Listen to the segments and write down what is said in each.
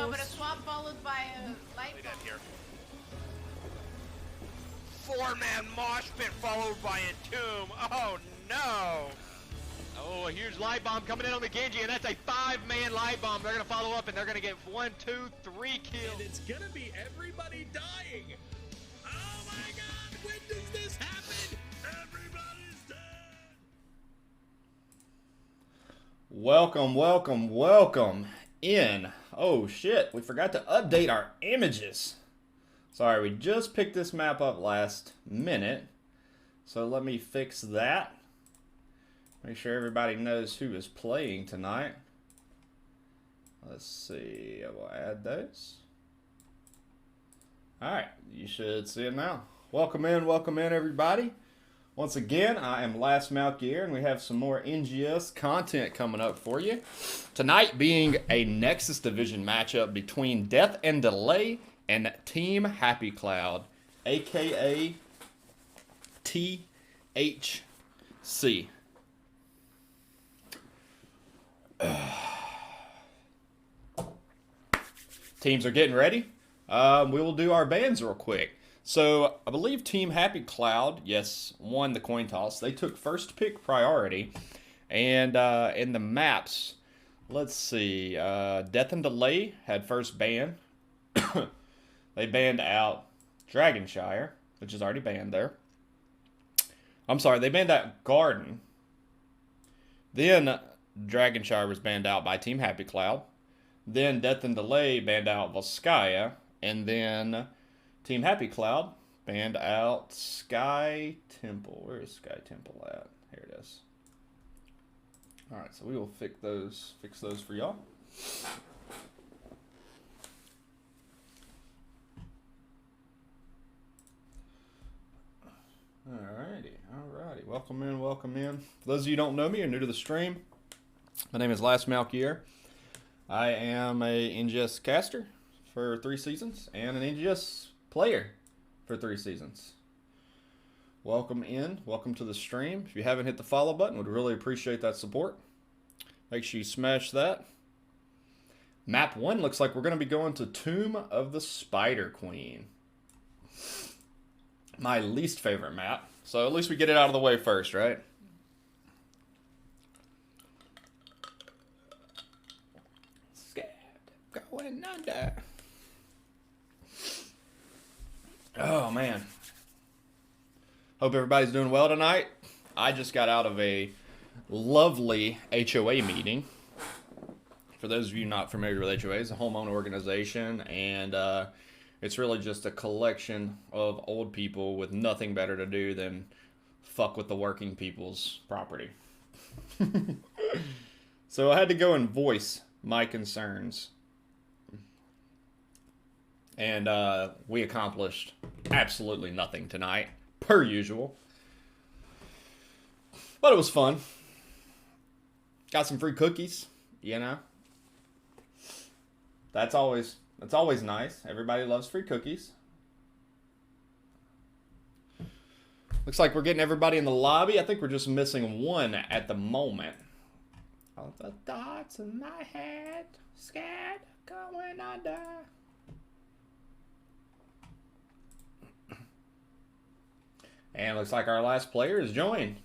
No, but a swap followed by a light bomb. Here. 4-man mosh pit followed by a tomb. Oh no! Oh, a huge light bomb coming in on the Genji, and that's a 5-man light bomb. They're gonna follow up, and they're gonna get 1, 2, 3 kills. And it's gonna be everybody dying. Oh my God! When does this happen? Everybody's dead. Welcome, welcome, welcome in. Oh shit, we forgot to update our images. Sorry, we just picked this map up last minute. So let me fix that. Make sure everybody knows who is playing tonight. Let's see, I will add those. Alright, you should see it now. Welcome in everybody. Once again, I am Last Mount Gear, and we have some more NGS content coming up for you. Tonight being a Nexus Division matchup between Death and Delay and Team Happy Cloud, aka THC. Teams are getting ready. We will do our bans real quick. So, I believe Team Happy Cloud, yes, won the coin toss. They took first pick priority. And in the maps, let's see. Death and Delay had first ban. They banned out Dragonshire, which is already banned there. I'm sorry, they banned out Garden. Then Dragonshire was banned out by Team Happy Cloud. Then Death and Delay banned out Volskaya. And then Team Happy Cloud banned out Sky Temple. Where is Sky Temple at? Here it is. Alright, so we will fix those for y'all. Alrighty. Welcome in. For those of you who don't know me or new to the stream, my name is Last Mount Gear. I am a NGS caster for 3 seasons and an NGS player for 3 seasons. Welcome in. Welcome to the stream. If you haven't hit the follow button, would really appreciate that support. Make sure you smash that. Map 1 looks like we're going to be going to Tomb of the Spider Queen. My least favorite map. So at least we get it out of the way first, right? Scared going under. Oh, man. Hope everybody's doing well tonight. I just got out of a lovely HOA meeting. For those of you not familiar with HOA, it's a homeowner organization, and it's really just a collection of old people with nothing better to do than fuck with the working people's property. So I had to go and voice my concerns. And we accomplished absolutely nothing tonight, per usual. But it was fun. Got some free cookies, you know. That's always nice. Everybody loves free cookies. Looks like we're getting everybody in the lobby. I think we're just missing one at the moment. All the thoughts in my head, scared, going under. And it looks like our last player is joined.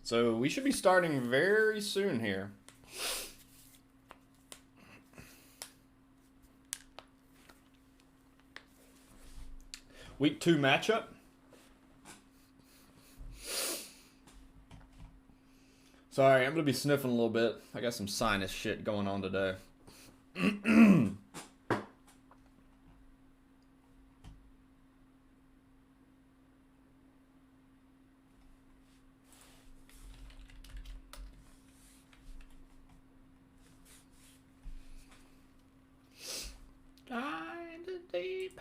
So we should be starting very soon here. Week 2 matchup. Sorry, I'm going to be sniffing a little bit. I got some sinus shit going on today. Kind of deep.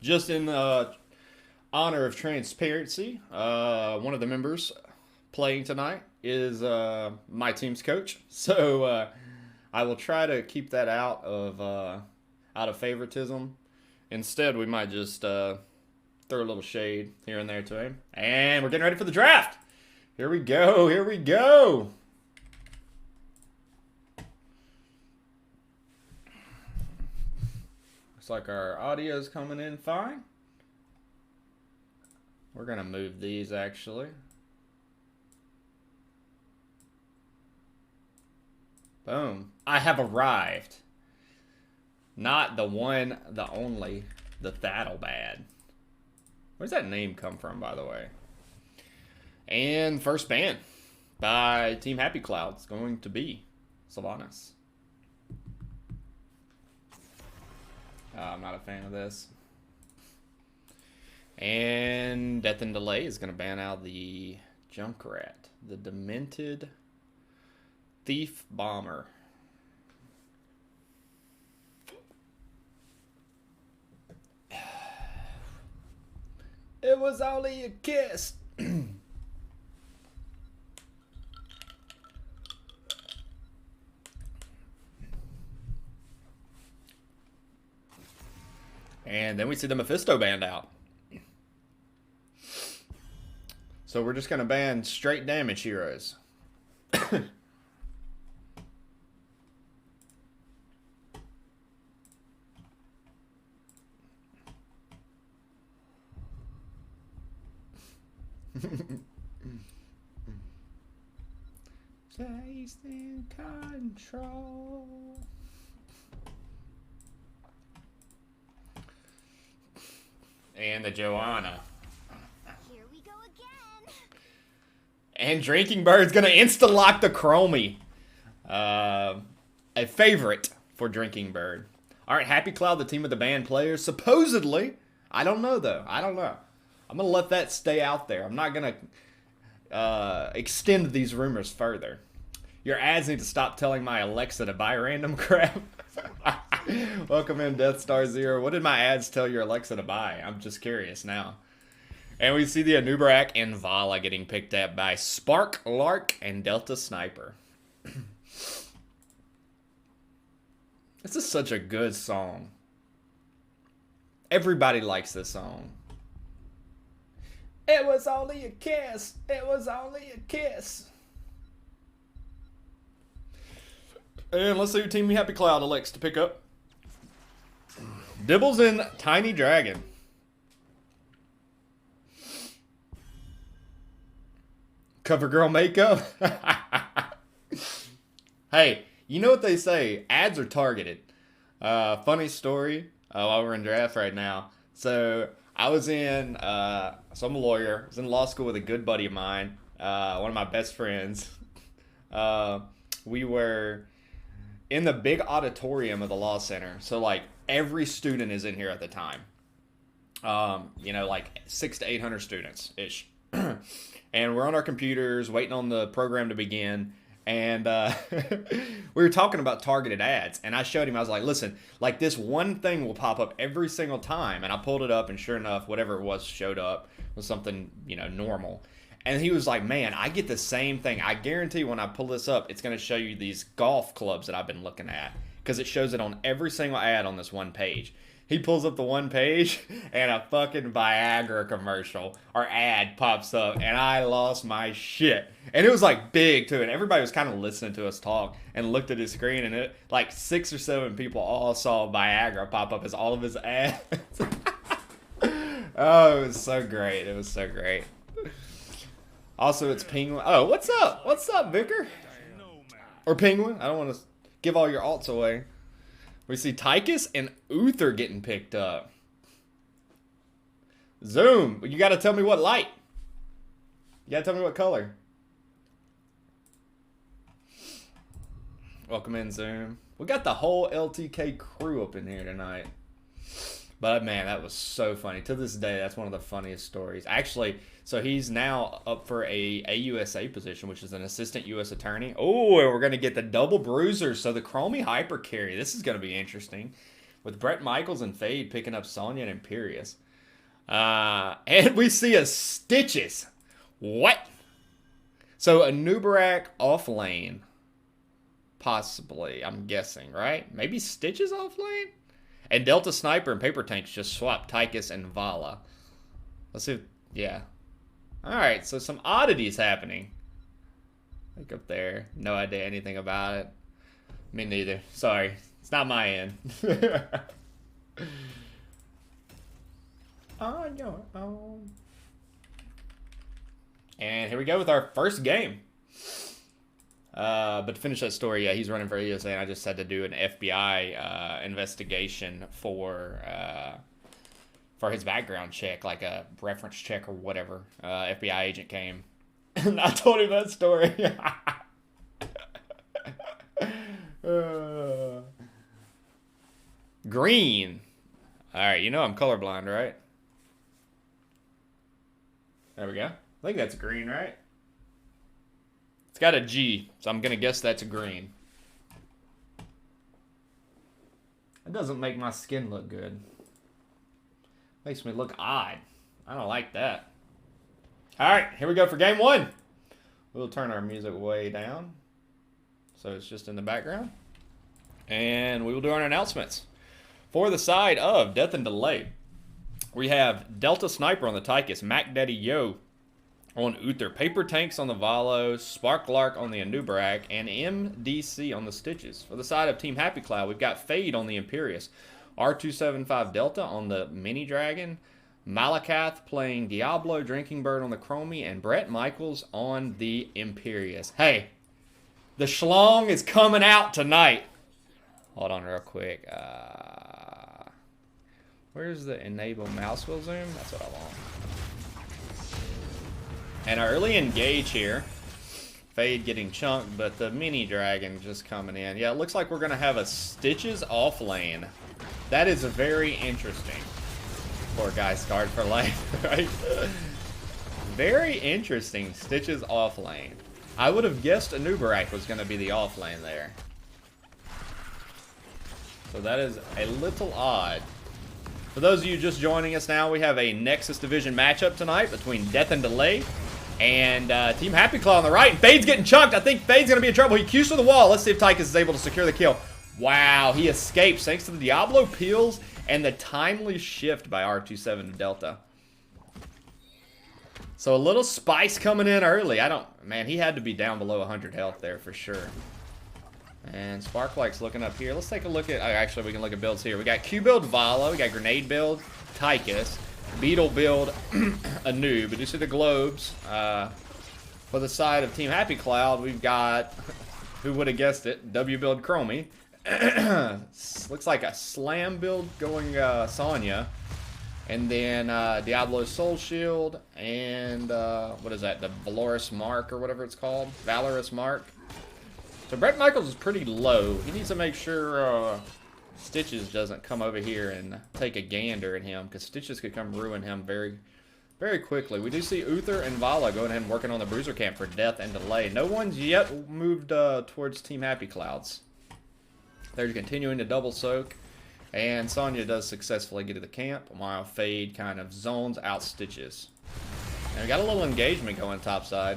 Just in honor of transparency, one of the members playing tonight is my team's coach. So I will try to keep that out out of favoritism. Instead, we might just throw a little shade here and there to him. And we're getting ready for the draft. Here we go. Here we go. Looks like our audio's coming in fine. We're going to move these, actually. Boom. I have arrived. Not the one, the only, the That'lebad. Where's that name come from, by the way? And first ban by Team Happy Cloud is going to be Sylvanas. I'm not a fan of this. And Death and Delay is going to ban out the Junkrat, the Demented Thief Bomber. It was only a kiss. And then we see the Mephisto banned out. So we're just going to ban straight damage heroes. Taste in control. And the Joanna. Here we go again. And Drinking Bird's gonna insta-lock the Chromie. A favorite for Drinking Bird. Alright, Happy Cloud, the team of the banned players. Supposedly, I don't know though. I don't know. I'm gonna let that stay out there. I'm not gonna extend these rumors further. Your ads need to stop telling my Alexa to buy random crap. Welcome in, Death Star Zero. What did my ads tell your Alexa to buy? I'm just curious now. And we see the Anubarak and Vala getting picked up by Spark, Lark, and Delta Sniper. This is such a good song. Everybody likes this song. It was only a kiss. It was only a kiss. And let's see who Team Happy Cloud elects to pick up. Dibbles and Tiny Dragon. Cover girl makeup. Hey, you know what they say? Ads are targeted. Funny story. While we're in draft right now. So I was in, so I'm a lawyer. I was in law school with a good buddy of mine. One of my best friends. We were in the big auditorium of the law center. So like every student is in here at the time. You know, like 600 to 800 students ish. And we're on our computers waiting on the program to begin. And we were talking about targeted ads. And I showed him, I was like, listen, like this one thing will pop up every single time. And I pulled it up and sure enough, whatever it was showed up was something, you know, normal. And he was like, man, I get the same thing. I guarantee when I pull this up, it's going to show you these golf clubs that I've been looking at. Because it shows it on every single ad on this one page. He pulls up the one page, and a fucking Viagra commercial or ad pops up, and I lost my shit. And it was like big too, and everybody was kind of listening to us talk and looked at his screen, and it like 6 or 7 people all saw Viagra pop up as all of his ads. Oh, it was so great. It was so great. Also, it's Penguin. Oh, what's up? What's up, Vicar? Or Penguin? I don't want to give all your alts away. We see Tychus and Uther getting picked up. Zoom. You got to tell me what light. You got to tell me what color. Welcome in, Zoom. We got the whole LTK crew up in here tonight. But, man, that was so funny. To this day, that's one of the funniest stories. Actually, so he's now up for a AUSA position, which is an assistant U.S. attorney. Oh, and we're going to get the double bruisers. So the Chromie Hyper carry. This is going to be interesting. With Brett Michaels and Fade picking up Sonya and Imperious. And we see a Stitches. What? So a Nubarak off lane. Possibly, I'm guessing, right? Maybe Stitches off lane? And Delta Sniper and Paper Tanks just swapped Tychus and Vala. Let's see. Yeah. Alright, so some oddities happening. Like up there. No idea anything about it. Me neither. Sorry. It's not my end. On your own. And here we go with our first game. But to finish that story, yeah, he's running for ESA, and I just had to do an FBI investigation for his background check, like a reference check or whatever. FBI agent came, and I told him that story. Green. All right, you know I'm colorblind, right? There we go. I think that's green, right? It's got a G, so I'm gonna guess that's a green. It doesn't make my skin look good. Makes me look odd. I don't like that. Alright, here we go for game one. We'll turn our music way down, so it's just in the background. And we will do our announcements. For the side of Death and Delay, we have Delta Sniper on the Tychus, Mac Daddy Yo on Uther, Paper Tanks on the Valo, Sparklark on the Anubarak, and MDC on the Stitches. For the side of Team Happy Cloud, we've got Fade on the Imperius, R275 Delta on the Mini Dragon, Malakath playing Diablo, Drinking Bird on the Chromie, and Brett Michaels on the Imperius. Hey, the schlong is coming out tonight. Hold on real quick. Where's the enable mouse wheel zoom? That's what I want. And our early engage here. Fade getting chunked, but the Mini Dragon just coming in. Yeah, it looks like we're going to have a Stitches off lane. That is very interesting. Poor guy scarred for life, right? Very interesting. Stitches off lane. I would have guessed Anubarak was going to be the off lane there. So that is a little odd. For those of you just joining us now, we have a Nexus Division matchup tonight between Death and Delay and Team Happy Claw on the right. And Fade's getting chunked. I think Fade's going to be in trouble. He cues to the wall. Let's see if Tychus is able to secure the kill. Wow, he escapes thanks to the Diablo Peels and the timely shift by R27 to Delta. So a little spice coming in early. Man, he had to be down below 100 health there for sure. And Sparklight's looking up here. Let's take a look at... actually, we can look at builds here. We got Q build Vala. We got Grenade build Tychus. Beetle build Anu. But you see the globes. For the side of Team Happy Cloud, we've got... Who would have guessed it? W build Chromie. Looks like a Slam build going Sonya. And then Diablo Soul Shield. And what is that? The Valorous Mark or whatever it's called. Valorous Mark. So Brett Michaels is pretty low. He needs to make sure Stitches doesn't come over here and take a gander at him, because Stitches could come ruin him very, very quickly. We do see Uther and Vala going ahead and working on the Bruiser Camp for Death and Delay. No one's yet moved towards Team Happy Clouds. They're continuing to double soak, and Sonya does successfully get to the camp, while Fade kind of zones out Stitches. And we got a little engagement going topside.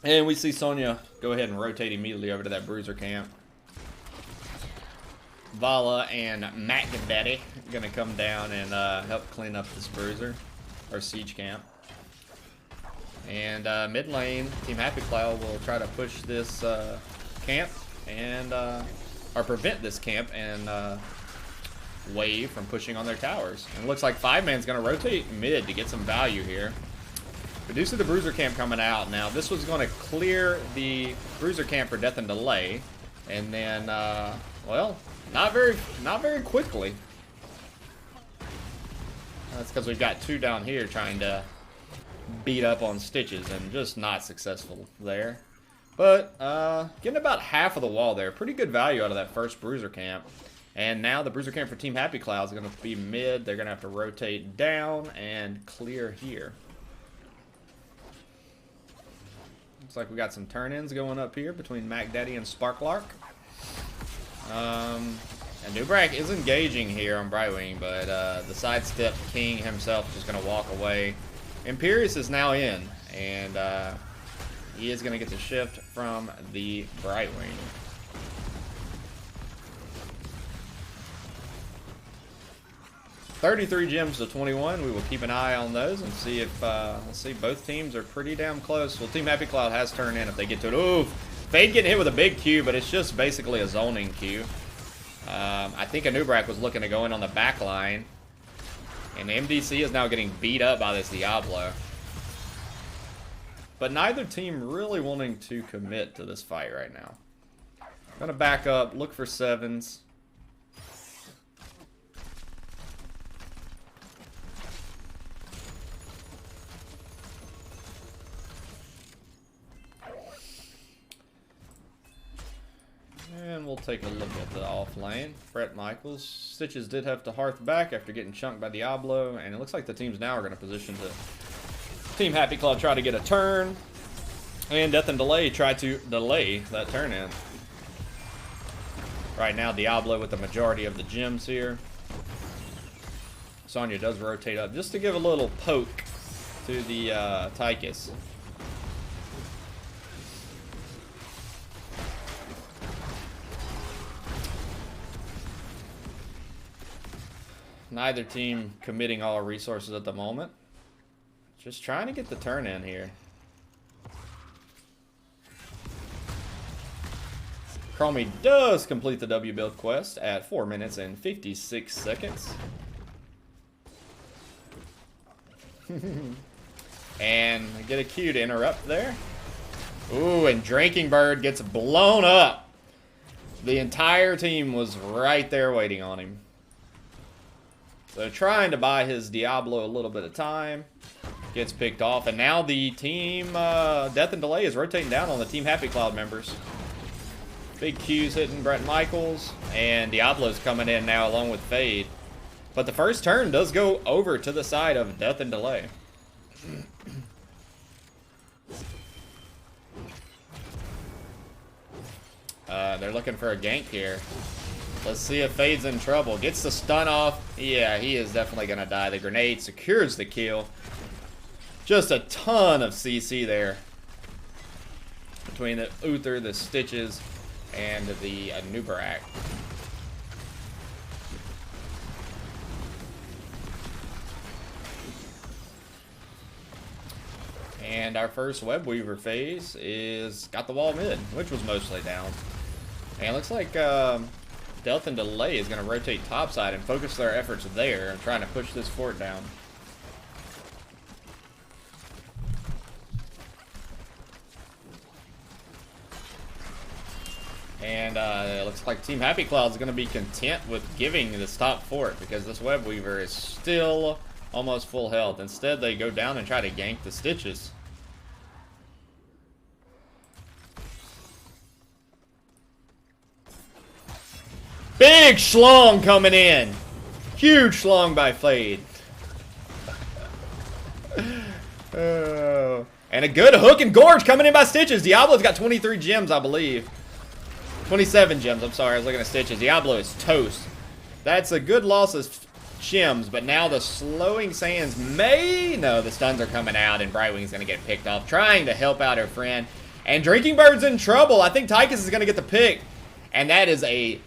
And we see Sonya go ahead and rotate immediately over to that Bruiser camp. Vala and Mac Daddy going to come down and help clean up this Bruiser, or Siege camp. And mid lane, Team Happy Cloud will try to push this camp and, or prevent this camp and Wave from pushing on their towers. And it looks like 5-man's going to rotate mid to get some value here. We do see the Bruiser camp coming out. Now, this was going to clear the Bruiser camp for Death and Delay. And then, well, not very quickly. That's because we've got 2 down here trying to beat up on Stitches and just not successful there. But, getting about half of the wall there. Pretty good value out of that first Bruiser camp. And now the Bruiser camp for Team Happy Cloud is going to be mid. They're going to have to rotate down and clear here. Looks like we got some turn-ins going up here between Mac Daddy and Sparklark. And Anubarak is engaging here on Brightwing, but the sidestep king himself is just going to walk away. Imperius is now in, and He is going to get the shift from the Brightwing. $33 gems to 21. We will keep an eye on those and see if, let's see, both teams are pretty damn close. Well, Team Happy Cloud has turned in if they get to it. Ooh, Fade getting hit with a big Q, but it's just basically a zoning Q. I think Anubrak was looking to go in on the back line. And MDC is now getting beat up by this Diablo. But neither team really wanting to commit to this fight right now. Gonna back up, look for 7s. And we'll take a look at the off lane. Brett Michaels. Stitches did have to hearth back after getting chunked by Diablo. And it looks like the teams now are going to position to Team Happy Club try to get a turn. And Death and Delay try to delay that turn in. Right now, Diablo with the majority of the gems here. Sonya does rotate up just to give a little poke to the Tychus. Neither team committing all resources at the moment. Just trying to get the turn in here. Chromie does complete the W build quest at 4 minutes and 56 seconds. And get a Q to interrupt there. Ooh, and Drinking Bird gets blown up. The entire team was right there waiting on him. So trying to buy his Diablo a little bit of time. Gets picked off. And now the team Death and Delay is rotating down on the Team Happy Cloud members. Big Q's hitting Brett Michaels. And Diablo's coming in now along with Fade. But the first turn does go over to the side of Death and Delay. They're looking for a gank here. Let's see if Fade's in trouble. Gets the stun off. Yeah, he is definitely going to die. The grenade secures the kill. Just a ton of CC there. Between the Uther, the Stitches, and the Nubarak. And our first Web Weaver phase is got the wall mid, which was mostly down. And it looks like Death and Delay is going to rotate topside and focus their efforts there and trying to push this fort down. And it looks like Team Happy Cloud is going to be content with giving this top fort because this Web Weaver is still almost full health. Instead, they go down and try to gank the Stitches. Big schlong coming in. Huge schlong by Fade. Oh. And a good hook and gorge coming in by Stitches. Diablo's got 23 gems, I believe. 27 gems, I'm sorry. I was looking at Stitches. Diablo is toast. That's a good loss of gems, but now the slowing sands may... No, the stuns are coming out, and Brightwing's going to get picked off. Trying to help out her friend. And Drinking Bird's in trouble. I think Tychus is going to get the pick. And that is a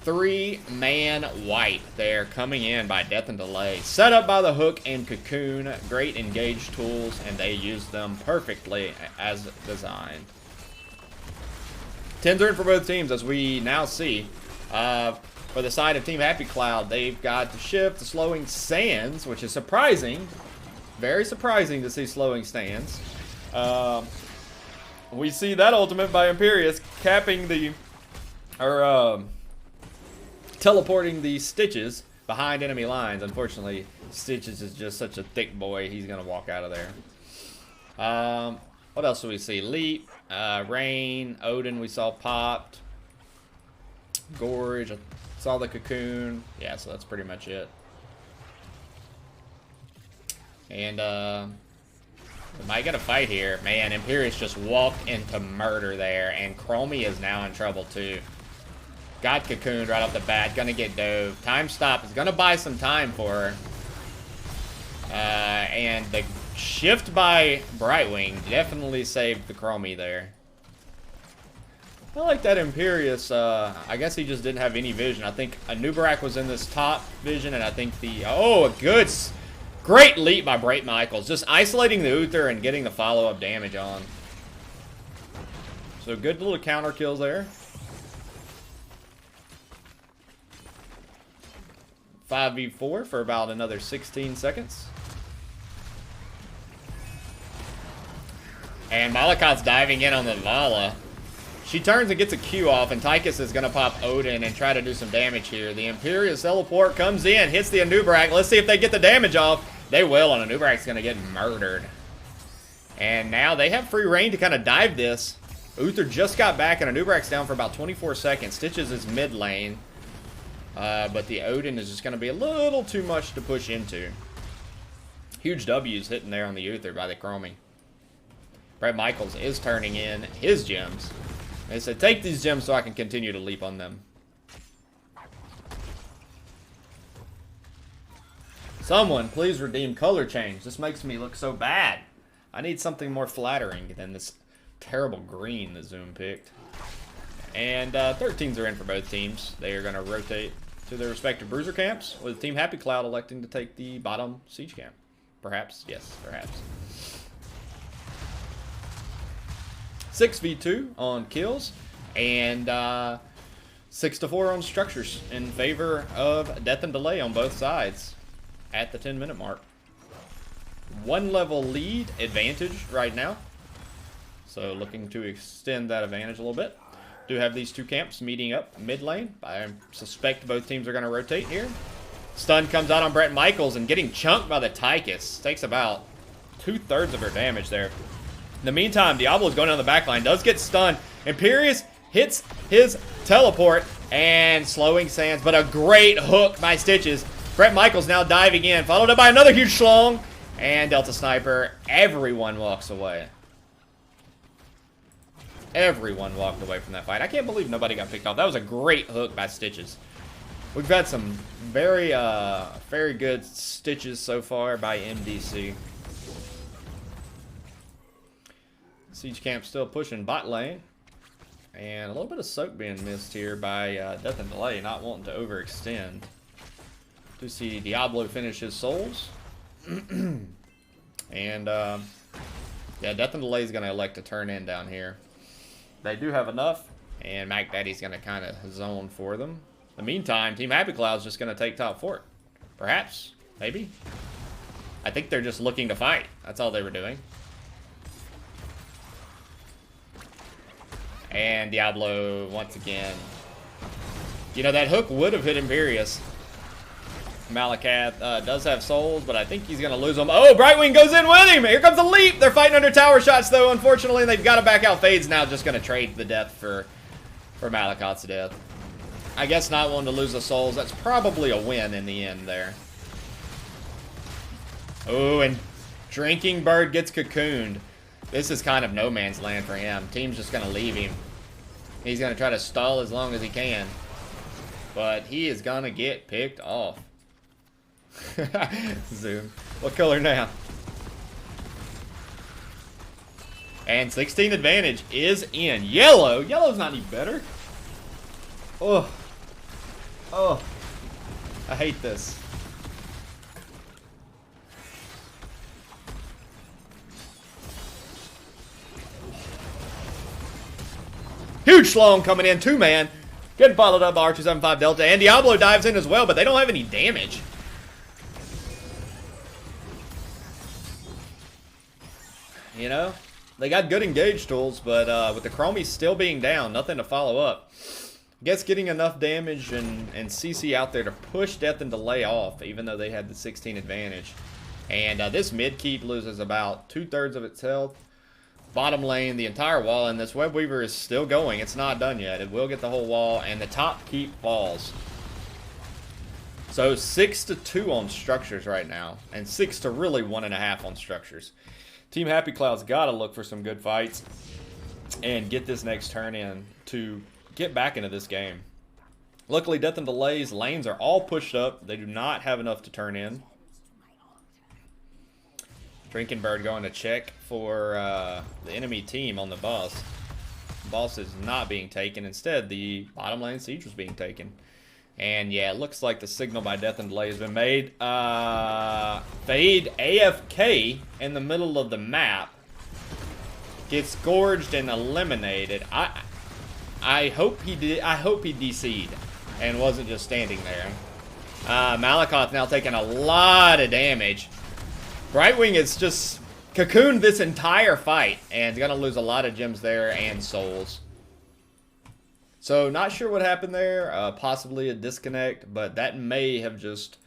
3-man white there coming in by Death and Delay. Set up by the Hook and Cocoon. Great engaged tools, and they use them perfectly as designed. 10's are in for both teams, as we now see. For the side of Team Happy Cloud, they've got the shift, the slowing sands, which is surprising. Very surprising to see slowing sands. We see that ultimate by Imperius capping the... teleporting the Stitches behind enemy lines. Unfortunately, Stitches is just such a thick boy. He's going to walk out of there. What else do we see? Leap, Rain, Odin we saw popped. Gorge, I saw the Cocoon. Yeah, so that's pretty much it. And we might get a fight here. Man, Imperius just walked into murder there. And Chromie is now in trouble too. Got cocooned right off the bat. Gonna get dove. Time stop is gonna buy some time for her. And the Shift by Brightwing definitely saved the Chromie there. I like that Imperius. I guess he just didn't have any vision. I think a Nubarak was in this top vision, and I think the... Oh, a good... Great leap by Bright Michaels. Just isolating the Uther and getting the follow-up damage on. So good little counter kills there. 5v4 for about another 16 seconds. And Malakot's diving in on the Vala. She turns and gets a Q off, and Tychus is going to pop Odin and try to do some damage here. The Imperious Teleport comes in, hits the Anubarak. Let's see if they get the damage off. They will, and Anubarak's going to get murdered. And now they have free reign to kind of dive this. Uther just got back, and Anubarak's down for about 24 seconds. Stitches is mid lane. But the Odin is just going to be a little too much to push into. Huge W's hitting there on the Uther by the Chromie. Brett Michaels is turning in his gems. They said, take these gems so I can continue to leap on them. Someone, please redeem color change. This makes me look so bad. I need something more flattering than this terrible green that Zoom picked. And 13s are in for both teams. They are going to rotate to their respective bruiser camps, with Team Happy Cloud electing to take the bottom siege camp. Perhaps. Yes, perhaps. 6v2 on kills, and 6-4 on structures in favor of Death and Delay on both sides at the 10-minute mark. 1 level lead advantage right now, so looking to extend that advantage a little bit. Do have these two camps meeting up mid lane. I suspect both teams are going to rotate here. Stun comes out on Brett Michaels and getting chunked by the Tychus. Takes about 2/3 of her damage there. In the meantime, Diablo's going down the back line. Does get stunned. Imperius hits his teleport and slowing sands, but a great hook by Stitches. Brett Michaels now diving in, followed up by another huge schlong. And Delta Sniper. Everyone walks away. Everyone walked away from that fight. I can't believe nobody got picked off. That was a great hook by Stitches. We've had some very good Stitches so far by MDC. Siege Camp still pushing bot lane. And a little bit of soak being missed here by Death and Delay, not wanting to overextend. To see Diablo finish his souls. And, yeah, Death and Delay is going to elect to turn in down here. They do have enough, and Mac Daddy's going to kind of zone for them. In the meantime, Team Happy Cloud's just going to take top fort. Perhaps. Maybe. I think they're just looking to fight. That's all they were doing. And Diablo, once again. You know, that hook would have hit Imperius. Malacath does have souls, but I think he's going to lose them. Oh, Brightwing goes in with him. Here comes a leap. They're fighting under tower shots, though. Unfortunately, they've got to back out. Fades now, just going to trade the death for Malakoth's death. I guess not wanting to lose the souls. That's probably a win in the end there. Oh, and Drinking Bird gets cocooned. This is kind of no man's land for him. Team's just going to leave him. He's going to try to stall as long as he can. But he is going to get picked off. Zoom. What color now? And 16 advantage is in. Yellow. Yellow's not any better. Oh. Oh. I hate this. Huge Schlong coming in. 2-man. Getting followed up by R275 Delta. And Diablo dives in as well, but they don't have any damage. You know, they got good engage tools, but with the Chromie still being down, nothing to follow up. I guess getting enough damage and CC out there to push Death and Delay off, even though they had the 16 advantage. And this mid keep loses about 2/3 of its health. Bottom lane, the entire wall, and this Web Weaver is still going. It's not done yet. It will get the whole wall, and the top keep falls. So 6-2 on structures right now, and 6 to really 1.5 on structures. Team Happy Cloud's got to look for some good fights and get this next turn in to get back into this game. Luckily, Death and Delay's lanes are all pushed up. They do not have enough to turn in. Drinking Bird going to check for the enemy team on the boss. The boss is not being taken. Instead, the bottom lane siege was being taken. And yeah, it looks like the signal by Death and Delay has been made. Fade AFK in the middle of the map. Gets gorged and eliminated. I hope he did. I hope he DC'd and wasn't just standing there. Malakoth now taking a lot of damage. Brightwing is just cocooned this entire fight and is gonna lose a lot of gems there and souls. So not sure what happened there. Possibly a disconnect, but that may have just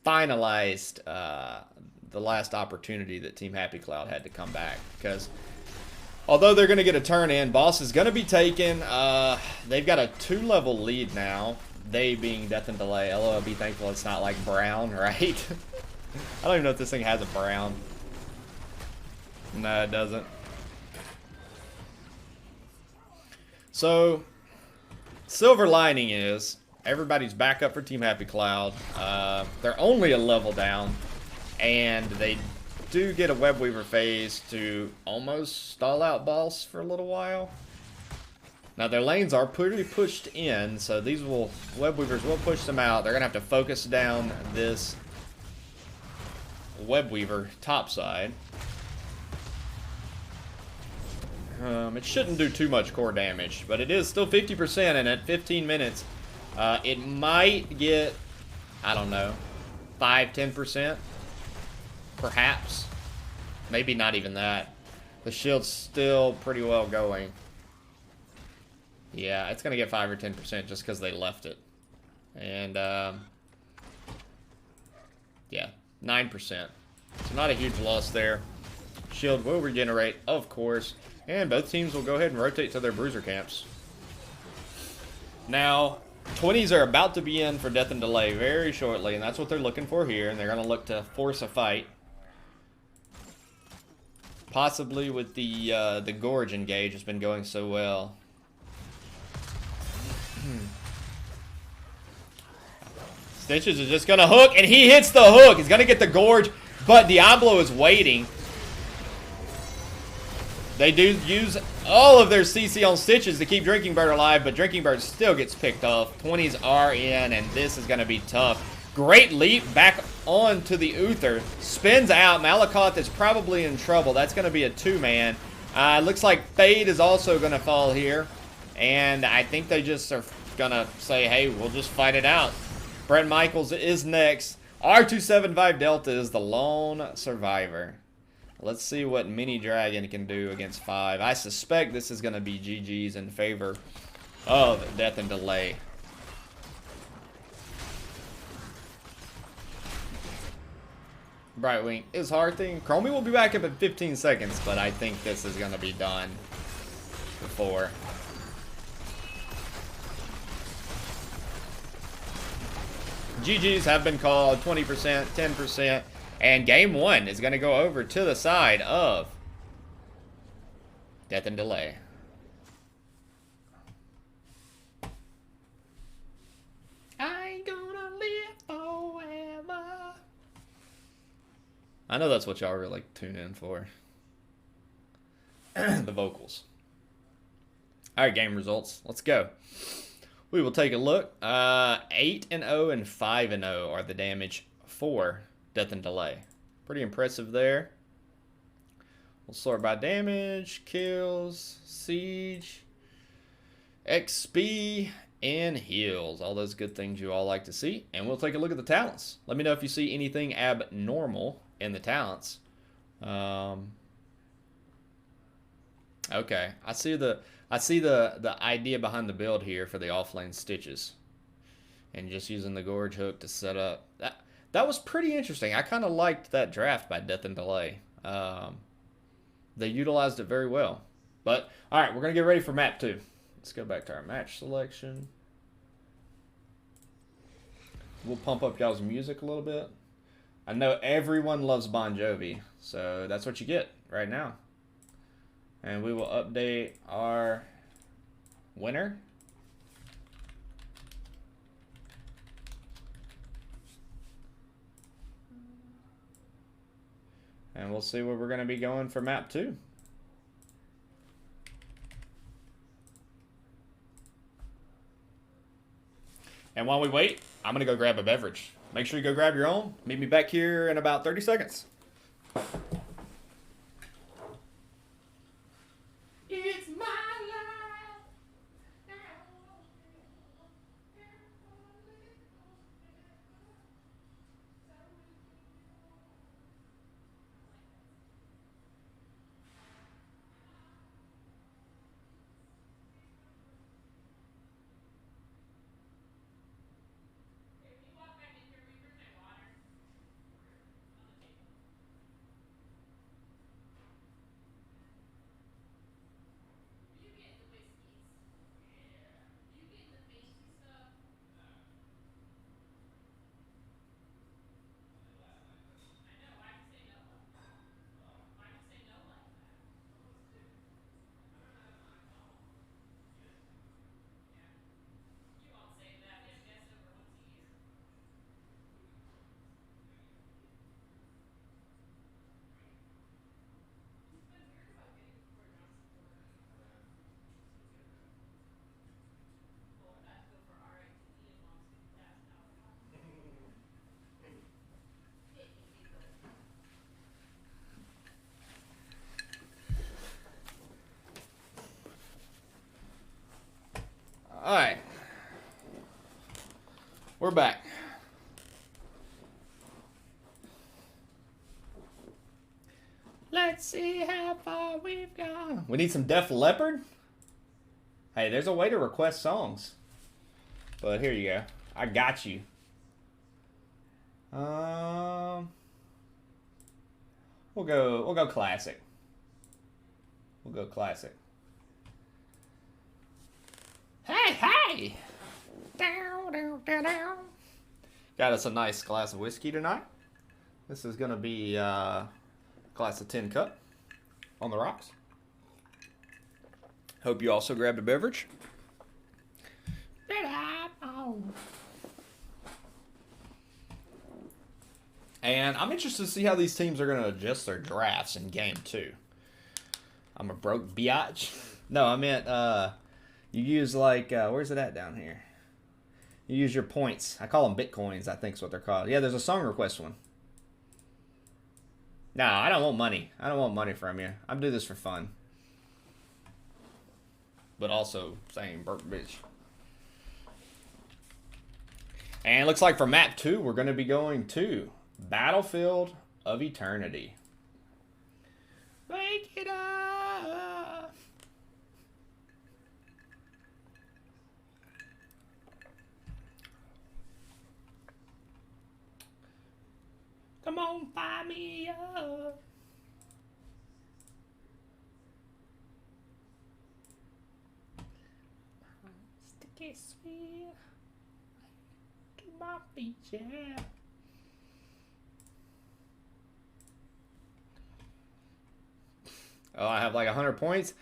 finalized the last opportunity that Team Happy Cloud had to come back, because although they're going to get a turn in, boss is going to be taken. They've got a 2-level lead now. They being Death and Delay. LOL, be thankful it's not like brown, right? I don't even know if this thing has a brown. No, it doesn't. So, silver lining is everybody's back up for Team Happy Cloud. They're only a level down, and they do get a Web Weaver phase to almost stall out boss for a little while. Now their lanes are pretty pushed in, so these Web Weavers will push them out. They're gonna have to focus down this Web Weaver topside. It shouldn't do too much core damage, but it is still 50%, and at 15 minutes, it might get, I don't know, 5-10%. Perhaps. Maybe not even that. The shield's still pretty well going. Yeah, it's going to get 5 or 10% just because they left it. And, yeah, 9%. So not a huge loss there. Shield will regenerate, of course. And both teams will go ahead and rotate to their bruiser camps. Now, 20s are about to be in for Death and Delay very shortly, and that's what they're looking for here. And they're going to look to force a fight. Possibly with the Gorge engage has been going so well. Stitches is just going to hook, and he hits the hook. He's going to get the Gorge, but Diablo is waiting. They do use all of their CC on Stitches to keep Drinking Bird alive, but Drinking Bird still gets picked off. 20s are in, and this is going to be tough. Great leap back onto the Uther. Spins out. Malakoth is probably in trouble. That's going to be a 2-man. Looks like Fade is also going to fall here. And I think they just are going to say, hey, we'll just fight it out. Brett Michaels is next. R275 Delta is the lone survivor. Let's see what Mini Dragon can do against 5. I suspect this is going to be GG's in favor of Death and Delay. Brightwing is Hearthing. Chromie will be back up in 15 seconds, but I think this is going to be done before. GG's have been called. 20%, 10%. And game 1 is going to go over to the side of Death and Delay. I ain't gonna live forever. I know that's what y'all really tune in for. The vocals. Alright, game results. Let's go. We will take a look. 8-0 and 5-0 are the damage for Death and Delay. Pretty impressive there. We'll sort by damage, kills, siege, XP, and heals. All those good things you all like to see. And we'll take a look at the talents. Let me know if you see anything abnormal in the talents. Okay, I see the idea behind the build here for the offlane Stitches. And just using the Gorge hook to set up. That was pretty interesting. I kind of liked that draft by Death and Delay. They utilized it very well. But, alright, we're going to get ready for map 2. Let's go back to our match selection. We'll pump up y'all's music a little bit. I know everyone loves Bon Jovi, so that's what you get right now. And we will update our winner. And we'll see where we're going to be going for map 2. And while we wait, I'm going to go grab a beverage. Make sure you go grab your own. Meet me back here in about 30 seconds. It's my life. All right. We're back. Let's see how far we've gone. We need some Def Leppard. Hey, there's a way to request songs. But here you go. I got you. We'll go classic. We'll go classic. Hey, hey! Down, down, down, down. Got us a nice glass of whiskey tonight. This is gonna be a glass of tin cup on the rocks. Hope you also grabbed a beverage. And I'm interested to see how these teams are gonna adjust their drafts in game 2. I'm a broke biatch. No, I meant you use like where's it at down here? You use your points. I call them bitcoins, I think is what they're called. Yeah, there's a song request one. No, I don't want money. I don't want money from you. I'm doing this for fun. But also saying broke bitch. And it looks like for map 2, we're going to be going to Battlefield of Eternity. Wake it up. Come on, fire me up. Sticky sweet to my feet, yeah. Oh, I have like 100 points?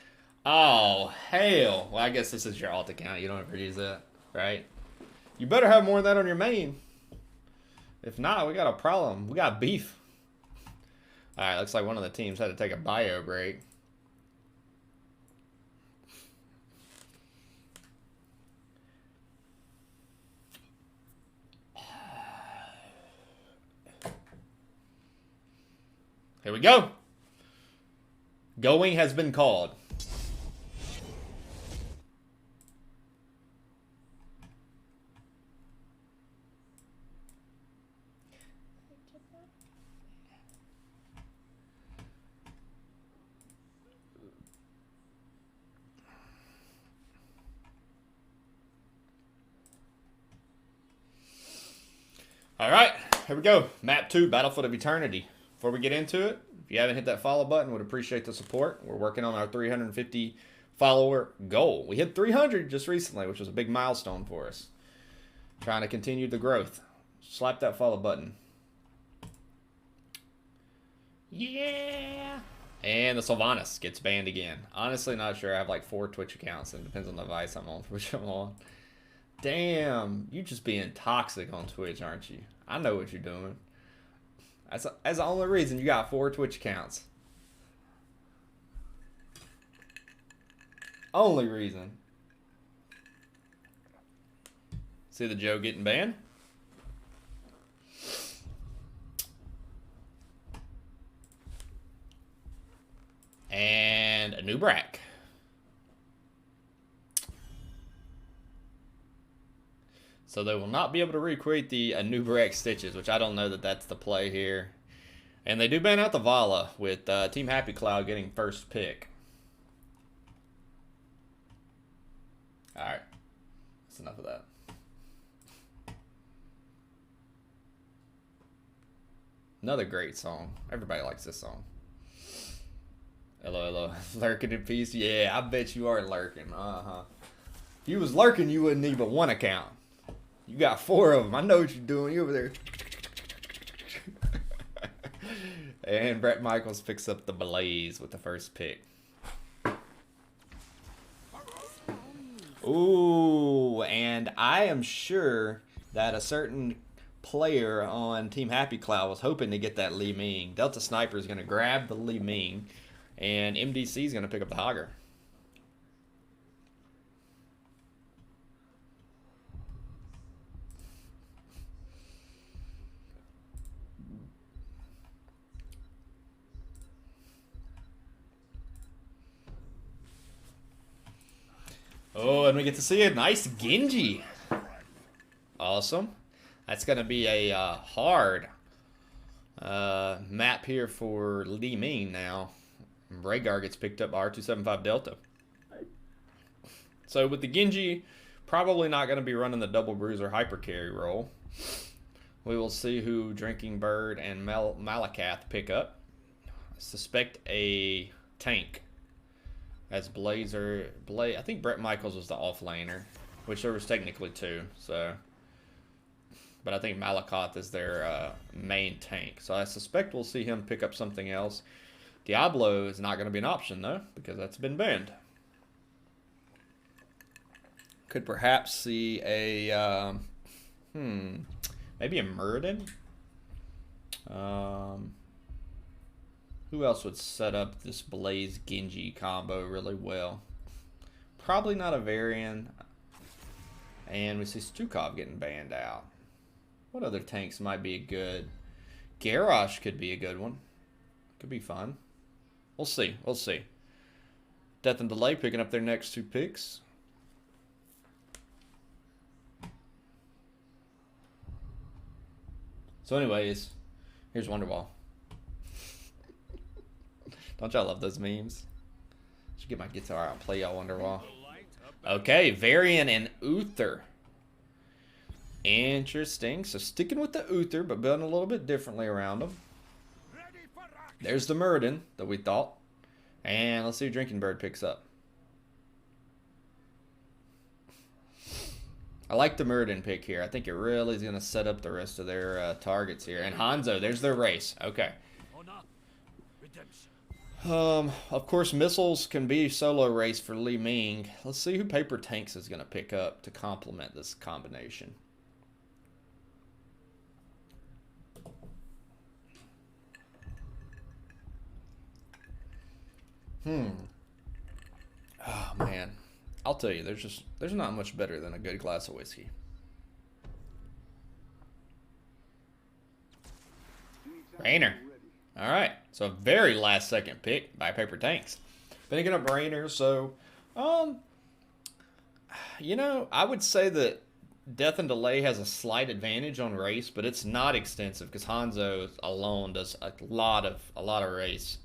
Oh, hell. Well, I guess this is your alt account. You don't ever use that, right? You better have more than that on your main. If not, we got a problem. We got beef. Alright, looks like one of the teams had to take a bio break. Here we go. Going has been called. All right, here we go. Map 2, Battlefield of Eternity. Before we get into it, if you haven't hit that follow button, would appreciate the support. We're working on our 350 follower goal. We hit 300 just recently, which was a big milestone for us. Trying to continue the growth. Slap that follow button. Yeah. And the Sylvanas gets banned again. Honestly, not sure. I have like 4 Twitch accounts, and it depends on the device I'm on, which I'm on. Damn, you just being toxic on Twitch, aren't you? I know what you're doing. That's the only reason you got 4 Twitch accounts. Only reason. See the Joe getting banned? And a new Brack. So they will not be able to recreate the Anubarak stitches, which I don't know that that's the play here. And they do ban out the Vala with Team Happy Cloud getting first pick. Alright. That's enough of that. Another great song. Everybody likes this song. Hello, hello. Lurking in peace? Yeah, I bet you are lurking. Uh-huh. If you was lurking, you wouldn't need but 1 account. You got 4 of them. I know what you're doing. You over there. And Brett Michaels picks up the Blaze with the first pick. Ooh, and I am sure that a certain player on Team Happy Cloud was hoping to get that Li Ming. Delta Sniper is going to grab the Li Ming, and MDC is going to pick up the Hogger. Oh, and we get to see a nice Genji. Awesome. That's going to be a hard map here for Li Ming now. Rhaegar gets picked up by R275 Delta. So with the Genji, probably not going to be running the double bruiser hyper carry role. We will see who Drinking Bird and Malakath pick up. I suspect a tank. As Blazer, I think Brett Michaels was the offlaner, which there was technically 2. So, but I think Malakoth is their main tank. So I suspect we'll see him pick up something else. Diablo is not going to be an option though, because that's been banned. Could perhaps see a maybe a Muradin. Who else would set up this Blaze Genji combo really well? Probably not a Varian. And we see Stukov getting banned out. What other tanks might be good? Garrosh could be a good one. Could be fun. We'll see. We'll see. Death and Delay picking up their next 2 picks. So anyways, here's Wonderwall. Don't y'all love those memes? Should get my guitar out and play y'all Wonderwall. Okay, Varian and Uther. Interesting. So sticking with the Uther, but building a little bit differently around them. There's the Muradin that we thought. And let's see who Drinking Bird picks up. I like the Muradin pick here. I think it really is going to set up the rest of their targets here. And Hanzo, there's their race. Okay. Of course, missiles can be solo race for Li Ming. Let's see who Paper Tanks is going to pick up to complement this combination. Oh, man. I'll tell you, there's not much better than a good glass of whiskey. Rainer. All right, so very last second pick by Paper Tanks. Picking up Rainer, so, you know, I would say that Death and Delay has a slight advantage on race, but it's not extensive because Hanzo alone does a lot of race.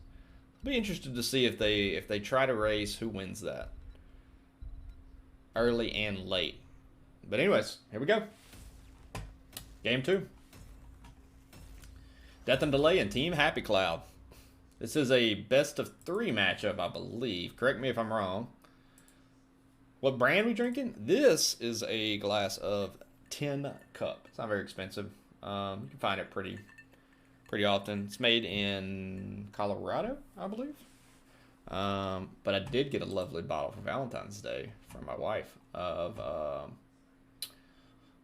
I'll be interested to see if they try to race, who wins that. Early and late. But anyways, here we go. Game 2. Death and Delay and Team Happy Cloud. This is a best of 3 matchup, I believe. Correct me if I'm wrong. What brand are we drinking? This is a glass of Tin Cup. It's not very expensive. You can find it pretty often. It's made in Colorado, I believe. But I did get a lovely bottle for Valentine's Day from my wife of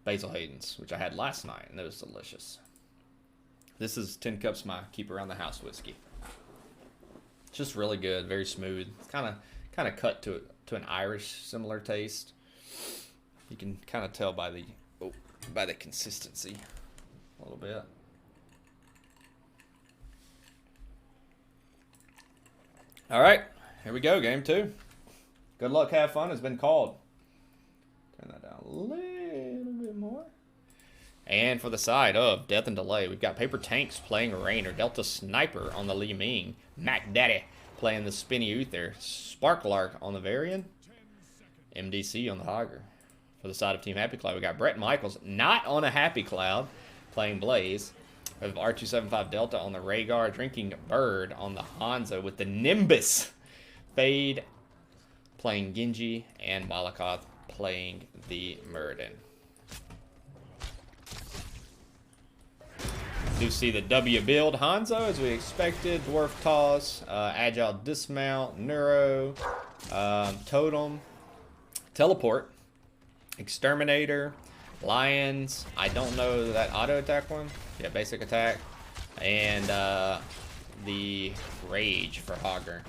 Basil Hayden's, which I had last night, and it was delicious. This is 10 Cups, my keep around the house whiskey. It's just really good, very smooth. It's kind of cut to an Irish similar taste. You can kind of tell by the consistency a little bit. All right, here we go, game 2. Good luck, have fun has been called. Turn that down a little bit more. And for the side of Death and Delay, we've got Paper Tanks playing Rain or Delta Sniper on the Li Ming. Mac Daddy playing the Spinny Uther. Sparklark on the Varian. MDC on the Hogger. For the side of Team Happy Cloud, we got Brett Michaels, not on a Happy Cloud, playing Blaze. We have R275 Delta on the Rhaegar, Drinking Bird on the Hanzo with the Nimbus. Fade playing Genji, and Malakoth playing the Muradin. Do see the W build. Hanzo, as we expected. Dwarf Toss, Agile Dismount, Neuro, Totem, Teleport, Exterminator, Lions. I don't know that auto attack one. Yeah, basic attack. And the Rage for Hogger.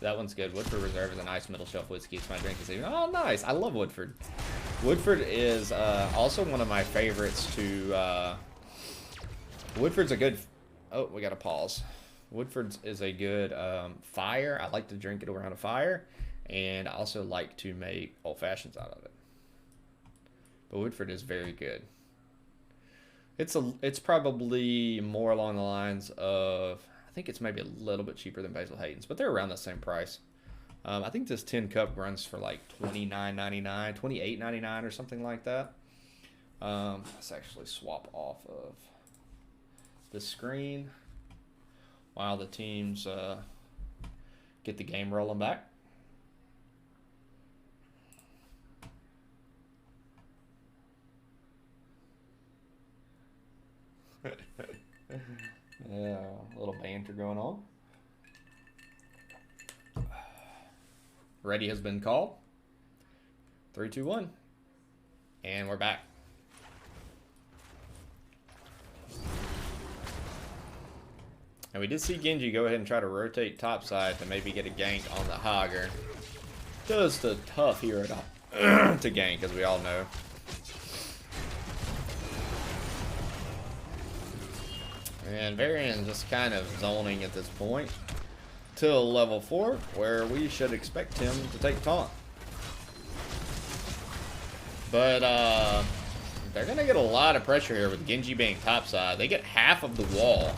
That one's good. Woodford Reserve is a nice middle shelf whiskey. It's my drink this evening. Oh, nice. I love Woodford. Woodford is also one of my favorites to... Woodford's a good... Oh, we got to pause. Woodford's is a good fire. I like to drink it around a fire. And I also like to make old fashions out of it. But Woodford is very good. It's probably more along the lines of... I think it's maybe a little bit cheaper than Basil Hayden's, but they're around the same price. I think this 10 cup runs for like $29.99, $28.99 or something like that. Let's actually swap off of the screen while the teams get the game rolling back. Yeah, a little banter going on. Ready has been called. 3, 2, 1. And we're back. And we did see Genji go ahead and try to rotate topside to maybe get a gank on the Hogger. Just a tough hero to gank, as we all know. And Varian just kind of zoning at this point till level 4, where we should expect him to take taunt. But they're going to get a lot of pressure here with Genji being topside. They get half of the wall,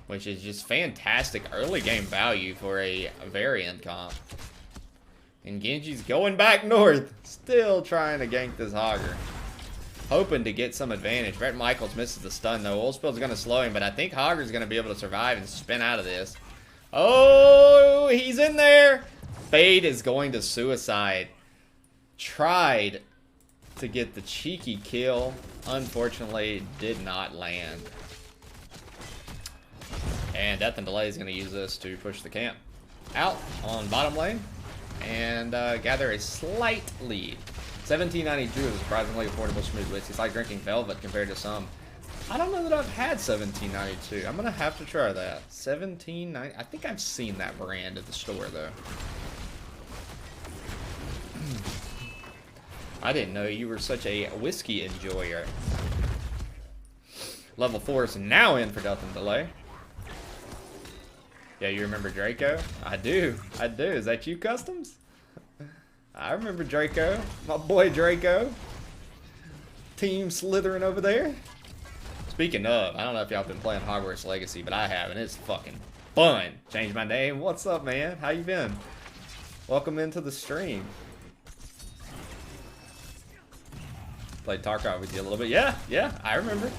which is just fantastic early game value for a Varian comp. And Genji's going back north, still trying to gank this Hogger. Hoping to get some advantage. Brett Michaels misses the stun though. Oil Spill's going to slow him, but I think Hogger's going to be able to survive and spin out of this. Oh, he's in there. Fade is going to suicide. Tried to get the cheeky kill. Unfortunately, did not land. And Death and Delay is going to use this to push the camp out on bottom lane and gather a slight lead. 1792 is surprisingly affordable smooth whiskey. It's like drinking Velvet compared to some. I don't know that I've had 1792. I'm going to have to try that. 1790. I think I've seen that brand at the store, though. I didn't know you were such a whiskey enjoyer. Level 4 is now in for Death and Delay. Yeah, you remember Draco? I do. I do. Is that you, Customs? I remember Draco. My boy Draco. Team Slytherin over there. Speaking of, I don't know if y'all been playing Hogwarts Legacy, but I have, and it's fucking fun. Changed my name. What's up, man? How you been? Welcome into the stream. Played Tarkov with you a little bit. Yeah, I remember.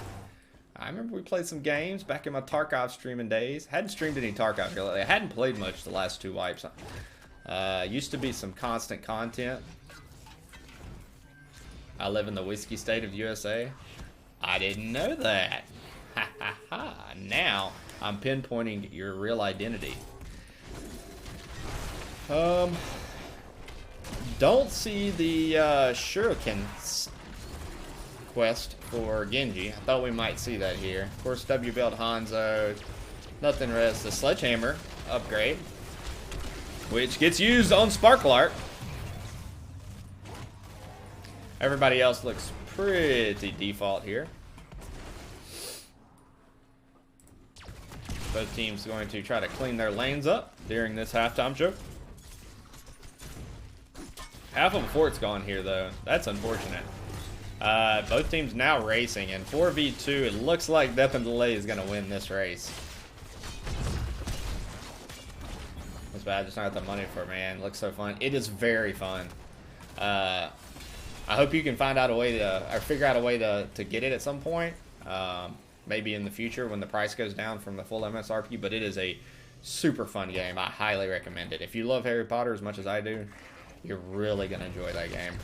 I remember we played some games back in my Tarkov streaming days. Hadn't streamed any Tarkov lately. I hadn't played much the last 2 wipes. Used to be some constant content. I live in the whiskey state of USA. I didn't know that. Ha ha ha. Now I'm pinpointing your real identity. Don't see the shuriken quest for Genji. I thought we might see that here. Of course, W build Hanzo. Nothing rest. The Sledgehammer upgrade, which gets used on Sparklark. Everybody else looks pretty default here. Both teams going to try to clean their lanes up during this halftime show. Half of a fort's gone here, though. That's unfortunate. Both teams now racing, and 4v2, it looks like Death and Delay is going to win this race. That's bad. I just don't have the money for it, man. It looks so fun. It is very fun. I hope you can find out a way to, or figure out a way to get it at some point. Maybe in the future when the price goes down from the full MSRP, but it is a super fun game. I highly recommend it. If you love Harry Potter as much as I do, you're really going to enjoy that game.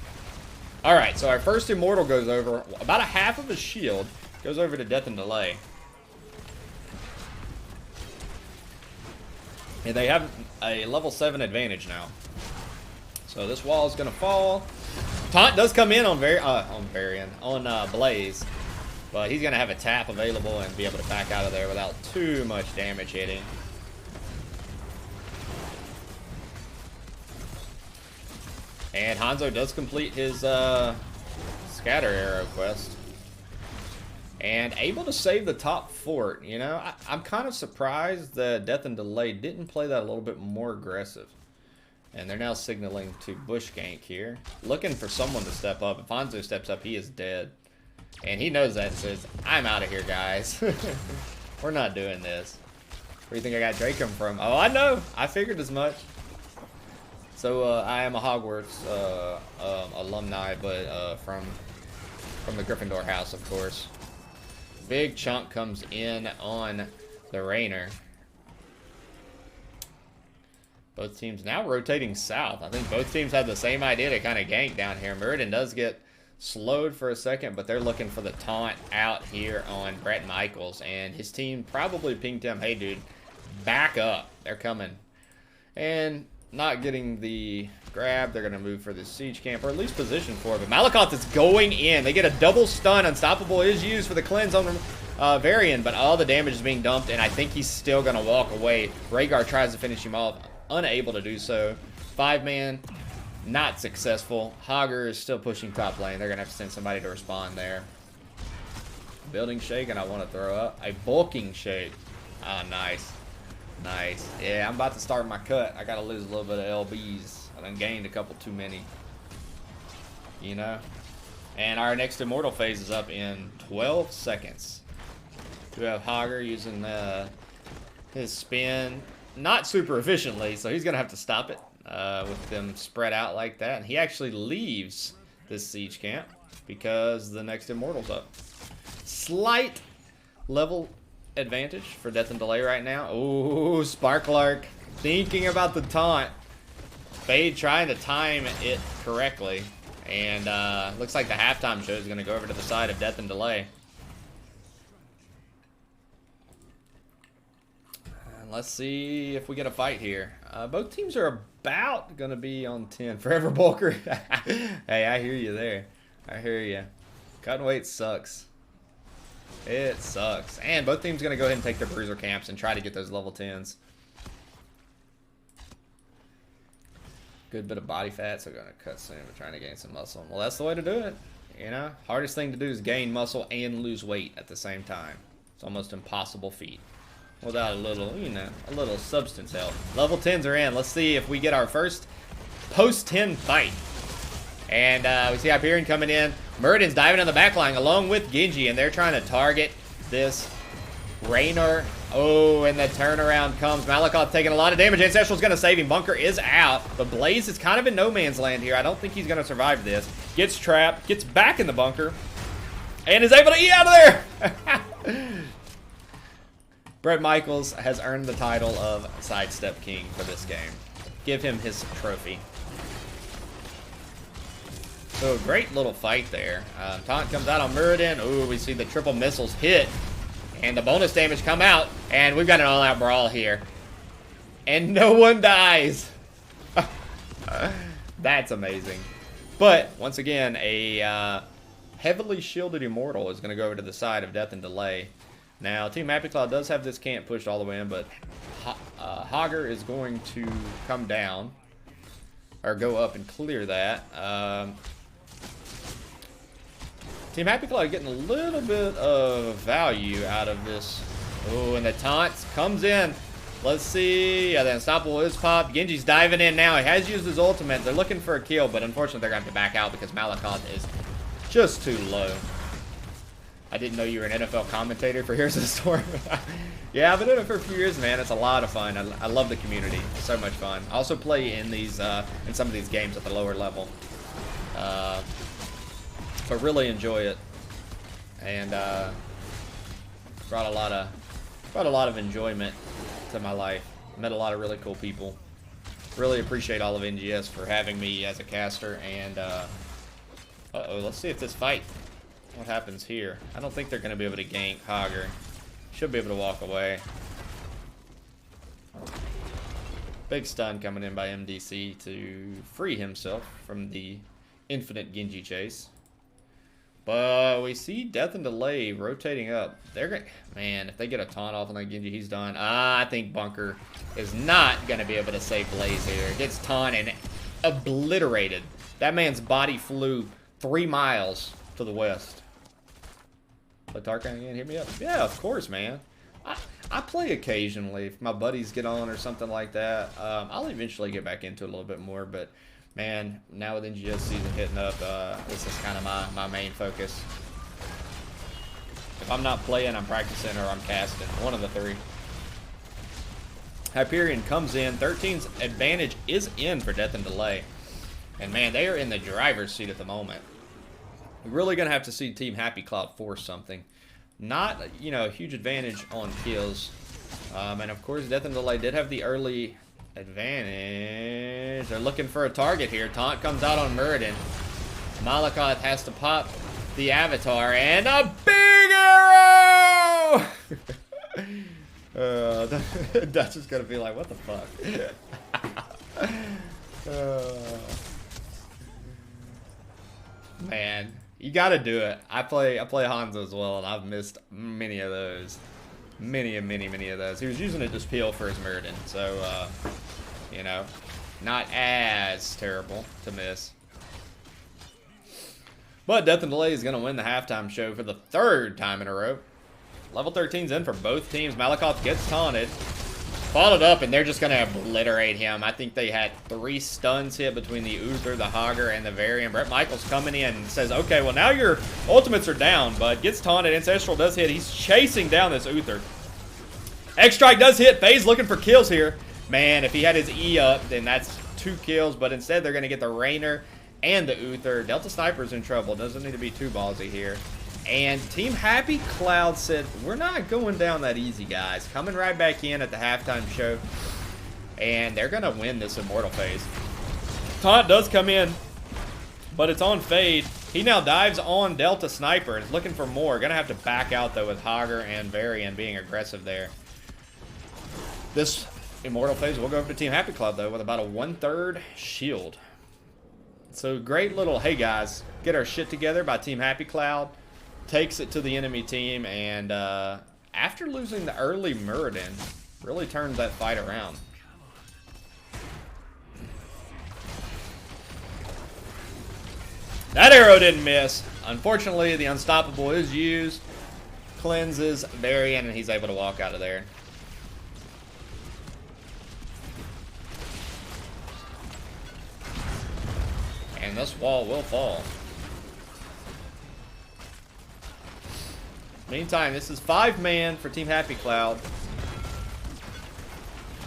Alright, so our first Immortal goes over. About a half of his shield goes over to Death and Delay. And they have a level 7 advantage now. So this wall is going to fall. Taunt does come in on Blaze. But he's going to have a tap available and be able to back out of there without too much damage hitting. And Hanzo does complete his Scatter Arrow quest. And able to save the top fort. You know, I'm kind of surprised that Death and Delay didn't play that a little bit more aggressive. And they're now signaling to bush gank here. Looking for someone to step up. If Hanzo steps up, he is dead. And he knows that and says, I'm out of here, guys. We're not doing this. Where do you think I got Draken from? Oh, I know. I figured as much. So, I am a Hogwarts alumni, but from the Gryffindor house, of course. Big chunk comes in on the Rainer. Both teams now rotating south. I think both teams have the same idea to kind of gank down here. Muradin does get slowed for a second, but they're looking for the taunt out here on Brett Michaels, and his team probably pinged him, hey dude, back up, they're coming. And not getting the grab, they're going to move for the siege camp, or at least position for it. But Malakoth is going in. They get a double stun. Unstoppable is used for the cleanse on Varian, but all the damage is being dumped, and I think he's still going to walk away. Rhaegar tries to finish him off, unable to do so. 5-man. Not successful. Hogger is still pushing top lane. They're going to have to send somebody to respond there. Building shake, and I want to throw up. A bulking shake. Ah, nice. Nice. Yeah, I'm about to start my cut. I got to lose a little bit of LBs. I done gained a couple too many. You know? And our next Immortal phase is up in 12 seconds. We have Hogger using his spin. Not super efficiently, so he's going to have to stop it. With them spread out like that. And he actually leaves this siege camp because the next Immortal's up. Slight level advantage for Death and Delay right now. Ooh, Sparklark thinking about the taunt. Fade trying to time it correctly. And looks like the halftime show is going to go over to the side of Death and Delay. Let's see if we get a fight here. Both teams are about going to be on 10. Forever Bulker. Hey, I hear you there. I hear you. Cutting weight sucks. It sucks. And both teams going to go ahead and take their bruiser camps and try to get those level 10s. Good bit of body fat, so going to cut soon. We're trying to gain some muscle. Well, that's the way to do it. You know, hardest thing to do is gain muscle and lose weight at the same time. It's almost impossible feat. Without a little, you know, a little substance help. Level 10s are in. Let's see if we get our first post-10 fight. And we see Hyperion coming in. Muradin's diving on the backline along with Genji, and they're trying to target this Raynor. Oh, and the turnaround comes. Malakoth taking a lot of damage. Ancestral's going to save him. Bunker is out. But Blaze is kind of in no man's land here. I don't think he's going to survive this. Gets trapped. Gets back in the bunker. And is able to eat out of there. Brett Michaels has earned the title of Sidestep King for this game. Give him his trophy. So, great little fight there. Taunt comes out on Muradin. Ooh, we see the triple missiles hit. And the bonus damage come out. And we've got an all-out brawl here. And no one dies. That's amazing. But, once again, a heavily shielded Immortal is going to go over to the side of Death and Delay. Now, Team Happy Cloud does have this camp pushed all the way in, but Hogger is going to come down. Or go up and clear that. Team Happy Cloud getting a little bit of value out of this. Oh, and the taunt comes in. Let's see. Yeah, the Unstoppable is popped. Genji's diving in now. He has used his ultimate. They're looking for a kill, but unfortunately they're going to have to back out because Malakoth is just too low. I didn't know you were an NFL commentator for Here's the Storm. Yeah, I've been doing it for a few years, man. It's a lot of fun. I love the community. It's so much fun. I also play in these in some of these games at the lower level. But really enjoy it. And brought a lot of enjoyment to my life. Met a lot of really cool people. Really appreciate all of NGS for having me as a caster. And uh-oh, let's see if this fight, what happens here. I don't think they're going to be able to gank Hogger. Should be able to walk away. Big stun coming in by MDC to free himself from the infinite Genji chase. But we see Death and Delay rotating up. They're gonna, man, if they get a taunt off on that Genji, he's done. I think Bunker is not going to be able to save Blaze here. Gets taunt and obliterated. That man's body flew 3 miles to the west. Play Tarkan again? Hit me up. Yeah, of course, man. I play occasionally. If my buddies get on or something like that, I'll eventually get back into it a little bit more. But, man, now with NGS season hitting up, this is kind of my main focus. If I'm not playing, I'm practicing or I'm casting. One of the three. Hyperion comes in. 13's advantage is in for Death and Delay. And, man, they are in the driver's seat at the moment. We're really going to have to see Team Happy Cloud force something. Not, you know, a huge advantage on kills. And, of course, Death and Delay did have the early advantage. They're looking for a target here. Taunt comes out on Muradin. Malakoth has to pop the Avatar. And a big arrow! Dutch is going to be like, what the fuck? Man. You gotta do it. I play Hanzo as well, and I've missed many of those. Many of those. He was using it to peel for his Muradin, so, you know, not as terrible to miss. But Death and Delay is going to win the halftime show for the 3rd time in a row. Level 13's in for both teams. Malakoth gets taunted. Followed up, and they're just going to obliterate him. I think they had 3 stuns hit between the Uther, the Hogger, and the Varian. Brett Michaels coming in and says, okay, well, now your ultimates are down, but gets taunted. Ancestral does hit. He's chasing down this Uther. X-Strike does hit. FaZe looking for kills here. Man, if he had his E up, then that's 2 kills, but instead they're going to get the Rainer and the Uther. Delta Sniper's in trouble. Doesn't need to be too ballsy here. And Team Happy Cloud said, we're not going down that easy, guys. Coming right back in at the halftime show. And they're going to win this Immortal phase. Taunt does come in, but it's on Fade. He now dives on Delta Sniper and is looking for more. Going to have to back out, though, with Hogger and Varian being aggressive there. This Immortal phase will go over to Team Happy Cloud, though, with about a 1/3 shield. So great little, hey, guys, get our shit together by Team Happy Cloud. Takes it to the enemy team, and after losing the early Muradin, really turns that fight around. That arrow didn't miss. Unfortunately, the Unstoppable is used. Cleanses Varian, and he's able to walk out of there. And this wall will fall. Meantime, this is 5-man for Team Happy Cloud.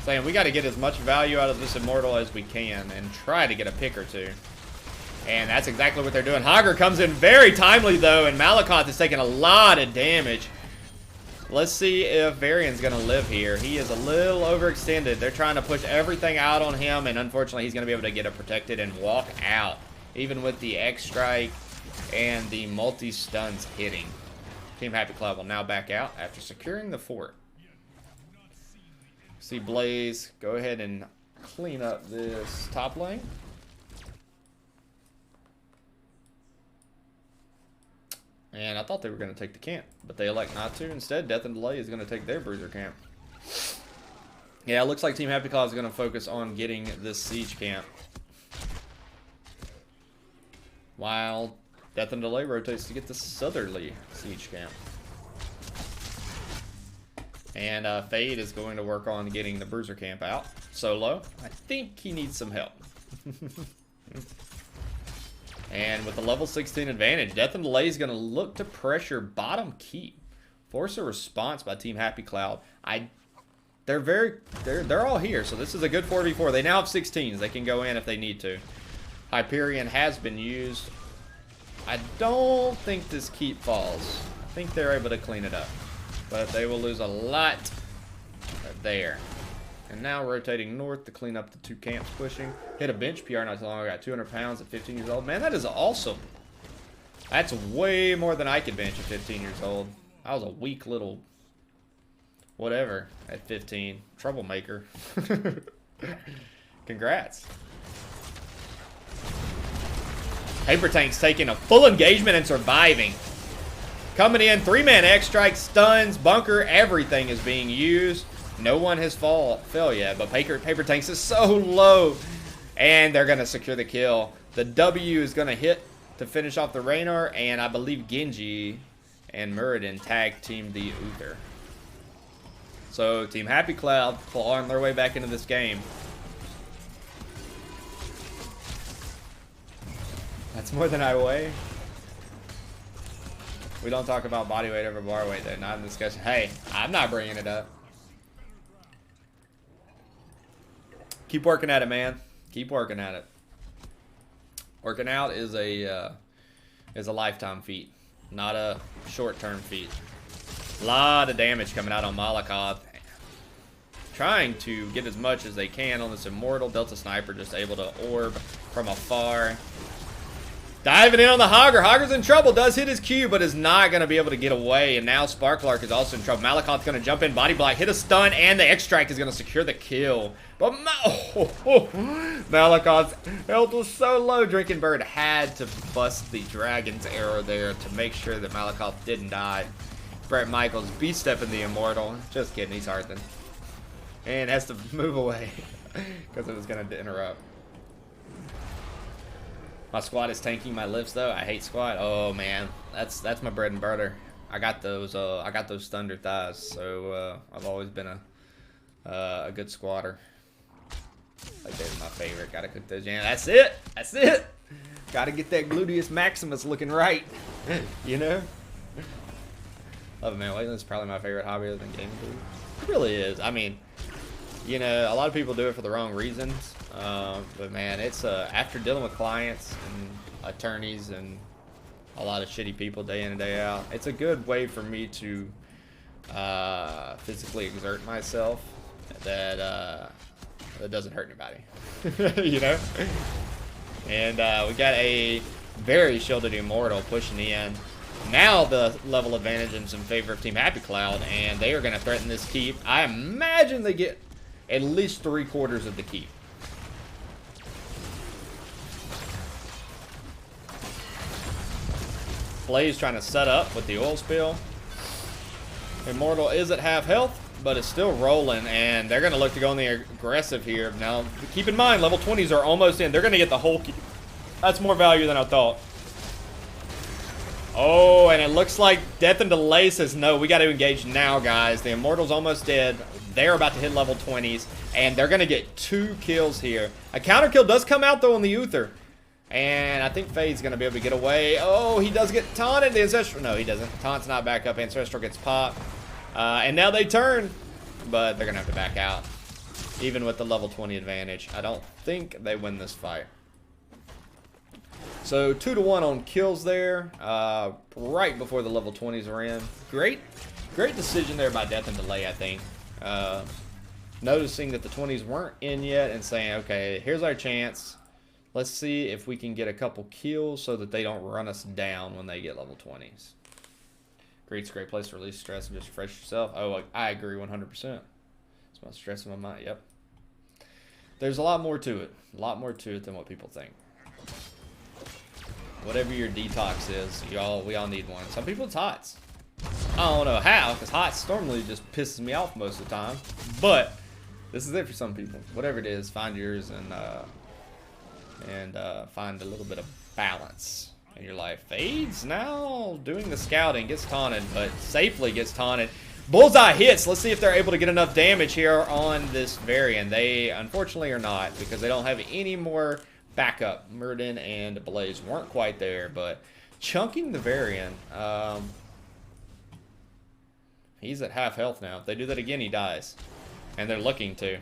Saying we got to get as much value out of this Immortal as we can and try to get a pick or two. And that's exactly what they're doing. Hogger comes in very timely, though, and Malakoth is taking a lot of damage. Let's see if Varian's going to live here. He is a little overextended. They're trying to push everything out on him, and unfortunately, he's going to be able to get it protected and walk out, even with the X-Strike and the multi-stuns hitting. Team Happy Cloud will now back out after securing the fort. See Blaze go ahead and clean up this top lane. And I thought they were going to take the camp, but they elect not to. Instead, Death and Delay is going to take their bruiser camp. Yeah, it looks like Team Happy Claw is going to focus on getting this siege camp, while Death and Delay rotates to get the southerly siege camp. And Fade is going to work on getting the bruiser camp out solo. I think he needs some help. And with the level 16 advantage, Death and Delay is going to look to pressure bottom keep. Force a response by Team Happy Cloud. They're all here, so this is a good 4v4. They now have 16s. They can go in if they need to. Hyperion has been used. I don't think this keep falls. I think they're able to clean it up. But they will lose a lot there. And now rotating north to clean up the 2 camps pushing. Hit a bench PR not too long ago. Got 200 pounds at 15 years old. Man, that is awesome. That's way more than I could bench at 15 years old. I was a weak little whatever at 15. Troublemaker. Congrats. Paper Tank's taking a full engagement and surviving. Coming in, 3-man X-Strike, stuns, bunker, everything is being used. No one has fell yet, but Paper Tanks is so low. And they're going to secure the kill. The W is going to hit to finish off the Raynar, and I believe Genji and Muradin tag team the Uther. So Team Happy Cloud clawing their way back into this game. That's more than I weigh. We don't talk about body weight over bar weight. They're not in discussion. Hey, I'm not bringing it up. Keep working at it, man. Keep working at it. Working out is a lifetime feat, not a short-term feat. A lot of damage coming out on Malakoth. Trying to get as much as they can on this Immortal. Delta Sniper just able to orb from afar. Diving in on the Hogger. Hogger's in trouble. Does hit his Q, but is not going to be able to get away. And now Sparklark is also in trouble. Malakoth's going to jump in, body block, hit a stun, and the Extract is going to secure the kill. But Malakoth's health was so low. Drinking Bird had to bust the Dragon's arrow there to make sure that Malakoth didn't die. Brett Michaels B-stepping the Immortal. Just kidding, he's Hearthen. And has to move away because it was going to interrupt. My squad is tanking my lifts though. I hate squad. Oh man, that's my bread and butter. I got those thunder thighs, so I've always been a good squatter. Like they're my favorite. Gotta cook those. Yeah, that's it. That's it. Gotta get that gluteus maximus looking right. You know. Love it, man. Weightlifting is probably my favorite hobby other than gaming. It really is. I mean, you know, a lot of people do it for the wrong reasons. But man, it's after dealing with clients and attorneys and a lot of shitty people day in and day out, it's a good way for me to physically exert myself that doesn't hurt anybody. You know. And we got a very shielded Immortal pushing in. Now the level advantage is in favor of Team Happy Cloud, and they are going to threaten this keep. I imagine they get at least 3/4 of the keep. Blaze trying to set up with the oil spill. Immortal is at half health, but it's still rolling, and they're going to look to go on the aggressive here. Now, keep in mind, level 20s are almost in. They're going to get the whole keep. That's more value than I thought. Oh, and it looks like Death and Delay says, no, we got to engage now, guys. The Immortal's almost dead. They're about to hit level 20s, and they're going to get 2 kills here. A counter kill does come out, though, on the Uther. And I think Fade's going to be able to get away. Oh, he does get taunted. The Ancestral. No, he doesn't. Taunt's not back up. Ancestral gets popped. And now they turn. But they're going to have to back out. Even with the level 20 advantage. I don't think they win this fight. So 2-1 on kills there. Right before the level 20s are in. Great decision there by Death and Delay, I think. Noticing that the 20s weren't in yet and saying, okay, here's our chance. Let's see if we can get a couple kills so that they don't run us down when they get level 20s. Great's a great place to release stress and just refresh yourself. Oh, I agree 100%. It's about stress in my mind. Yep. There's a lot more to it. A lot more to it than what people think. Whatever your detox is, we all need one. Some people it's HOTS. I don't know how, because HOTS normally just pisses me off most of the time. But this is it for some people. Whatever it is, find yours and find a little bit of balance in your life. Fades now doing the scouting, gets taunted, but safely gets taunted. Bullseye hits. Let's see if they're able to get enough damage here on this variant. They unfortunately are not, because they don't have any more backup. Murden and Blaze weren't quite there, but chunking the variant. He's at half health now. If they do that again, he dies. And they're looking to.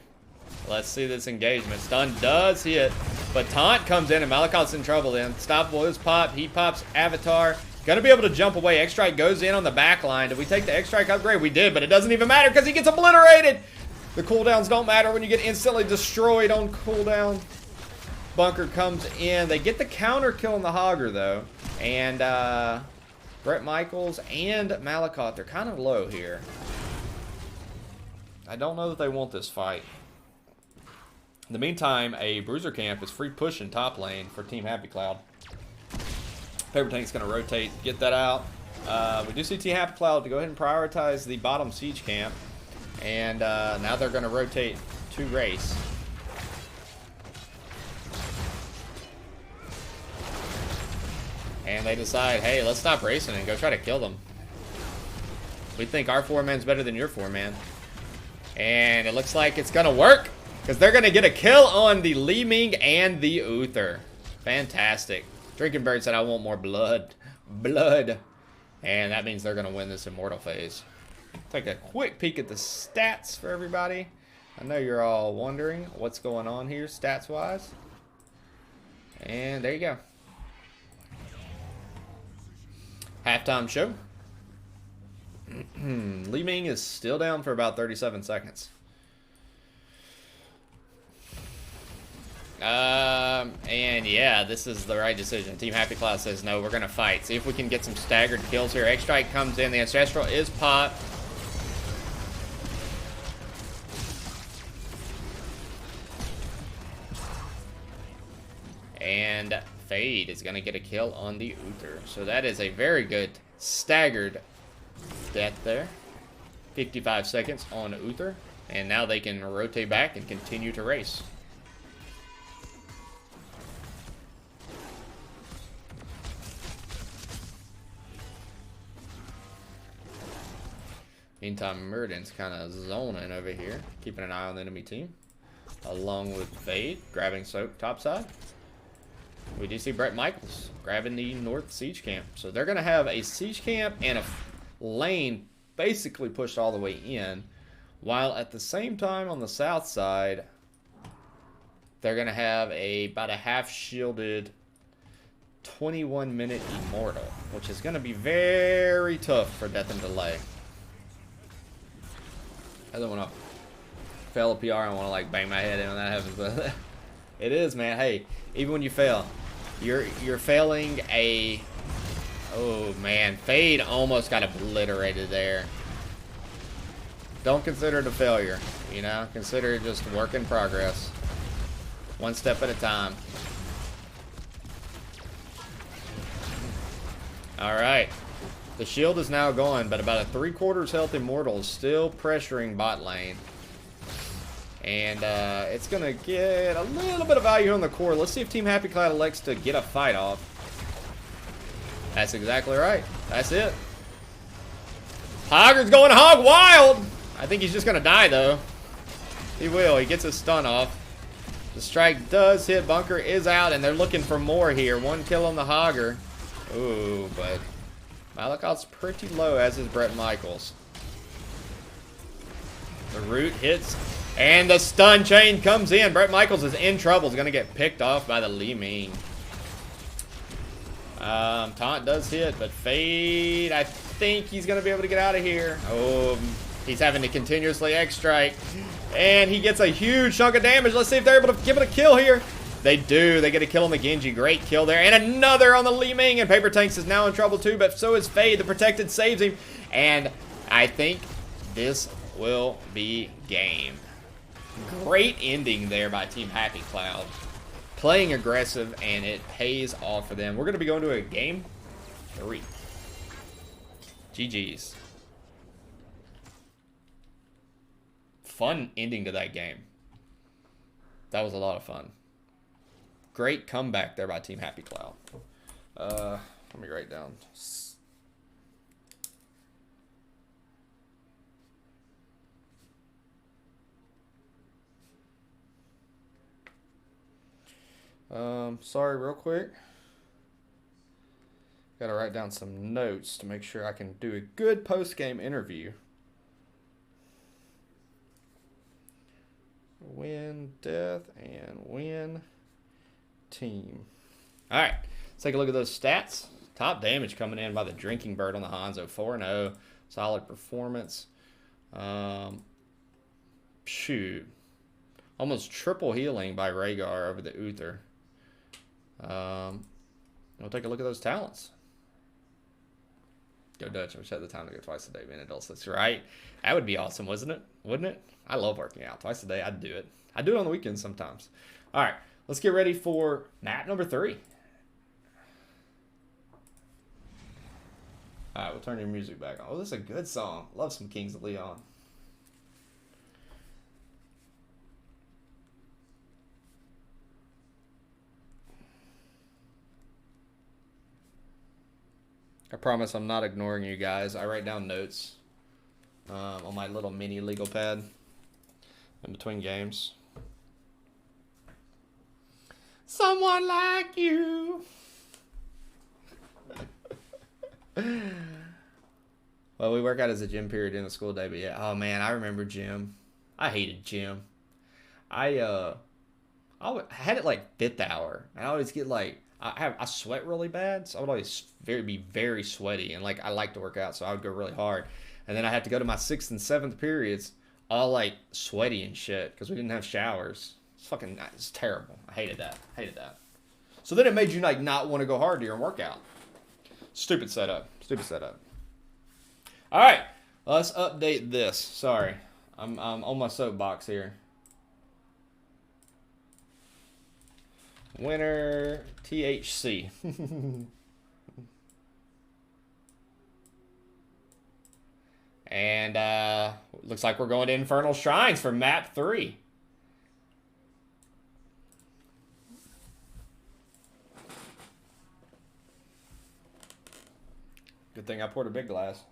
Let's see this engagement. Stun does hit, but taunt comes in, and Malakoth's in trouble then. Stoppable is pop. He pops Avatar. Gonna be able to jump away. X-Strike goes in on the back line. Did we take the X-Strike upgrade? We did, but it doesn't even matter because he gets obliterated. The cooldowns don't matter when you get instantly destroyed on cooldown. Bunker comes in. They get the counter kill on the Hogger, though. And Brett Michaels and Malakoth, they're kind of low here. I don't know that they want this fight. In the meantime, a Bruiser camp is free push in top lane for Team Happy Cloud. Paper Tank's going to rotate, get that out. We do see Team Happy Cloud to go ahead and prioritize the bottom siege camp. And now they're going to rotate to race. And they decide, hey, let's stop racing and go try to kill them. We think our 4-man's better than your 4-man. And it looks like it's going to work, because they're going to get a kill on the Li Ming and the Uther. Fantastic. Drinking Bird said, I want more blood. Blood. And that means they're going to win this Immortal phase. Take a quick peek at the stats for everybody. I know you're all wondering what's going on here stats-wise. And there you go. Halftime show. Li Ming is still down for about 37 seconds. And yeah, this is the right decision. Team Happy Cloud says, no, we're going to fight. See if we can get some staggered kills here. X-Strike comes in. The Ancestral is popped. And Fade is going to get a kill on the Uther. So that is a very good staggered death there. 55 seconds on Uther. And now they can rotate back and continue to race. Meantime, Murden's kind of zoning over here, keeping an eye on the enemy team. Along with Fade, grabbing Soak topside. We do see Brett Michaels grabbing the North Siege Camp. So they're going to have a Siege Camp and a lane basically pushed all the way in. While at the same time on the south side, they're going to have about a half-shielded 21-minute Immortal, which is going to be very tough for Death and Delay. I don't want to fail a PR. I want to like bang my head in when that happens, but it is, man. Hey, even when you fail, you're failing a. Oh man, Fade almost got obliterated there. Don't consider it a failure, you know. Consider it just work in progress, one step at a time. All right. The shield is now gone, but about a 3/4 health Immortal is still pressuring bot lane. And it's going to get a little bit of value on the core. Let's see if Team Happy Cloud elects to get a fight off. That's exactly right. That's it. Hogger's going hog wild. I think he's just going to die, though. He will. He gets his stun off. The strike does hit. Bunker is out, and they're looking for more here. 1 kill on the Hogger. Ooh, but Malakoth's pretty low, as is Brett Michaels. The root hits, and the stun chain comes in. Brett Michaels is in trouble. He's going to get picked off by the Li Ming. Taunt does hit, but Fade, I think he's going to be able to get out of here. Oh, he's having to continuously X-Strike, and he gets a huge chunk of damage. Let's see if they're able to give it a kill here. They do. They get a kill on the Genji. Great kill there. And another on the Li Ming. And Paper Tanks is now in trouble too, but so is Fade. The Protected saves him. And I think this will be game. Great ending there by Team Happy Cloud. playing aggressive, and it pays off for them. We're going to be going to a game 3. GG's. Fun ending to that game. That was a lot of fun. Great comeback there by Team Happy Cloud. Let me write down. Sorry, real quick. Gotta write down some notes to make sure I can do a good post-game interview. Win, death, and win team. Alright, let's take a look at those stats. Top damage coming in by the Drinking Bird on the Hanzo. 4-0. Solid performance. Shoot. Almost triple healing by Rhaegar over the Uther. We'll take a look at those talents. Go Dutch. I wish I had the time to go twice a day being adults. That's right. That would be awesome, wasn't it? Wouldn't it? I love working out. Twice a day, I'd do it. I do it on the weekends sometimes. All right, let's get ready for map number 3. All right, we'll turn your music back on. Oh, this is a good song. Love some Kings of Leon. I promise I'm not ignoring you guys. I write down notes on my little mini legal pad in between games. Someone like you. Well, we work out as a gym period in the school day, but yeah. Oh man, I remember gym. I hated gym. I had it like 5th hour. I always get like I sweat really bad, so I would always be very sweaty, and like I like to work out, so I would go really hard, and then I had to go to my 6th and 7th periods all like sweaty and shit because we didn't have showers. It's terrible. I hated that. So then it made you like not want to go hard during workout. Stupid setup. All right, let's update this. Sorry, I'm on my soapbox here. Winner THC. And looks like we're going to Infernal Shrines for map 3. Good thing I poured a big glass.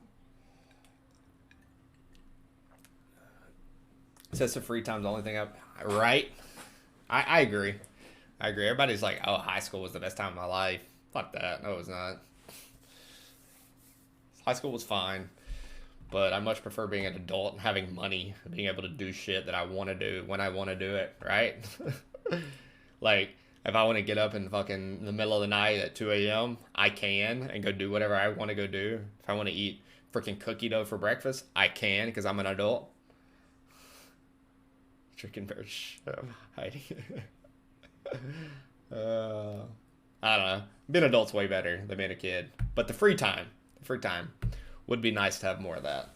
Says the free time's the only thing right? I agree. Everybody's like, oh, high school was the best time of my life. Fuck that. No, it was not. High school was fine. But I much prefer being an adult and having money and being able to do shit that I want to do when I want to do it, right? Like, if I want to get up in fucking the middle of the night at 2 a.m., I can and go do whatever I want to go do. If I want to eat freaking cookie dough for breakfast, I can because I'm an adult. Chicken bear hiding. I don't know. Being an adult's way better than being a kid. But the free time would be nice to have more of that.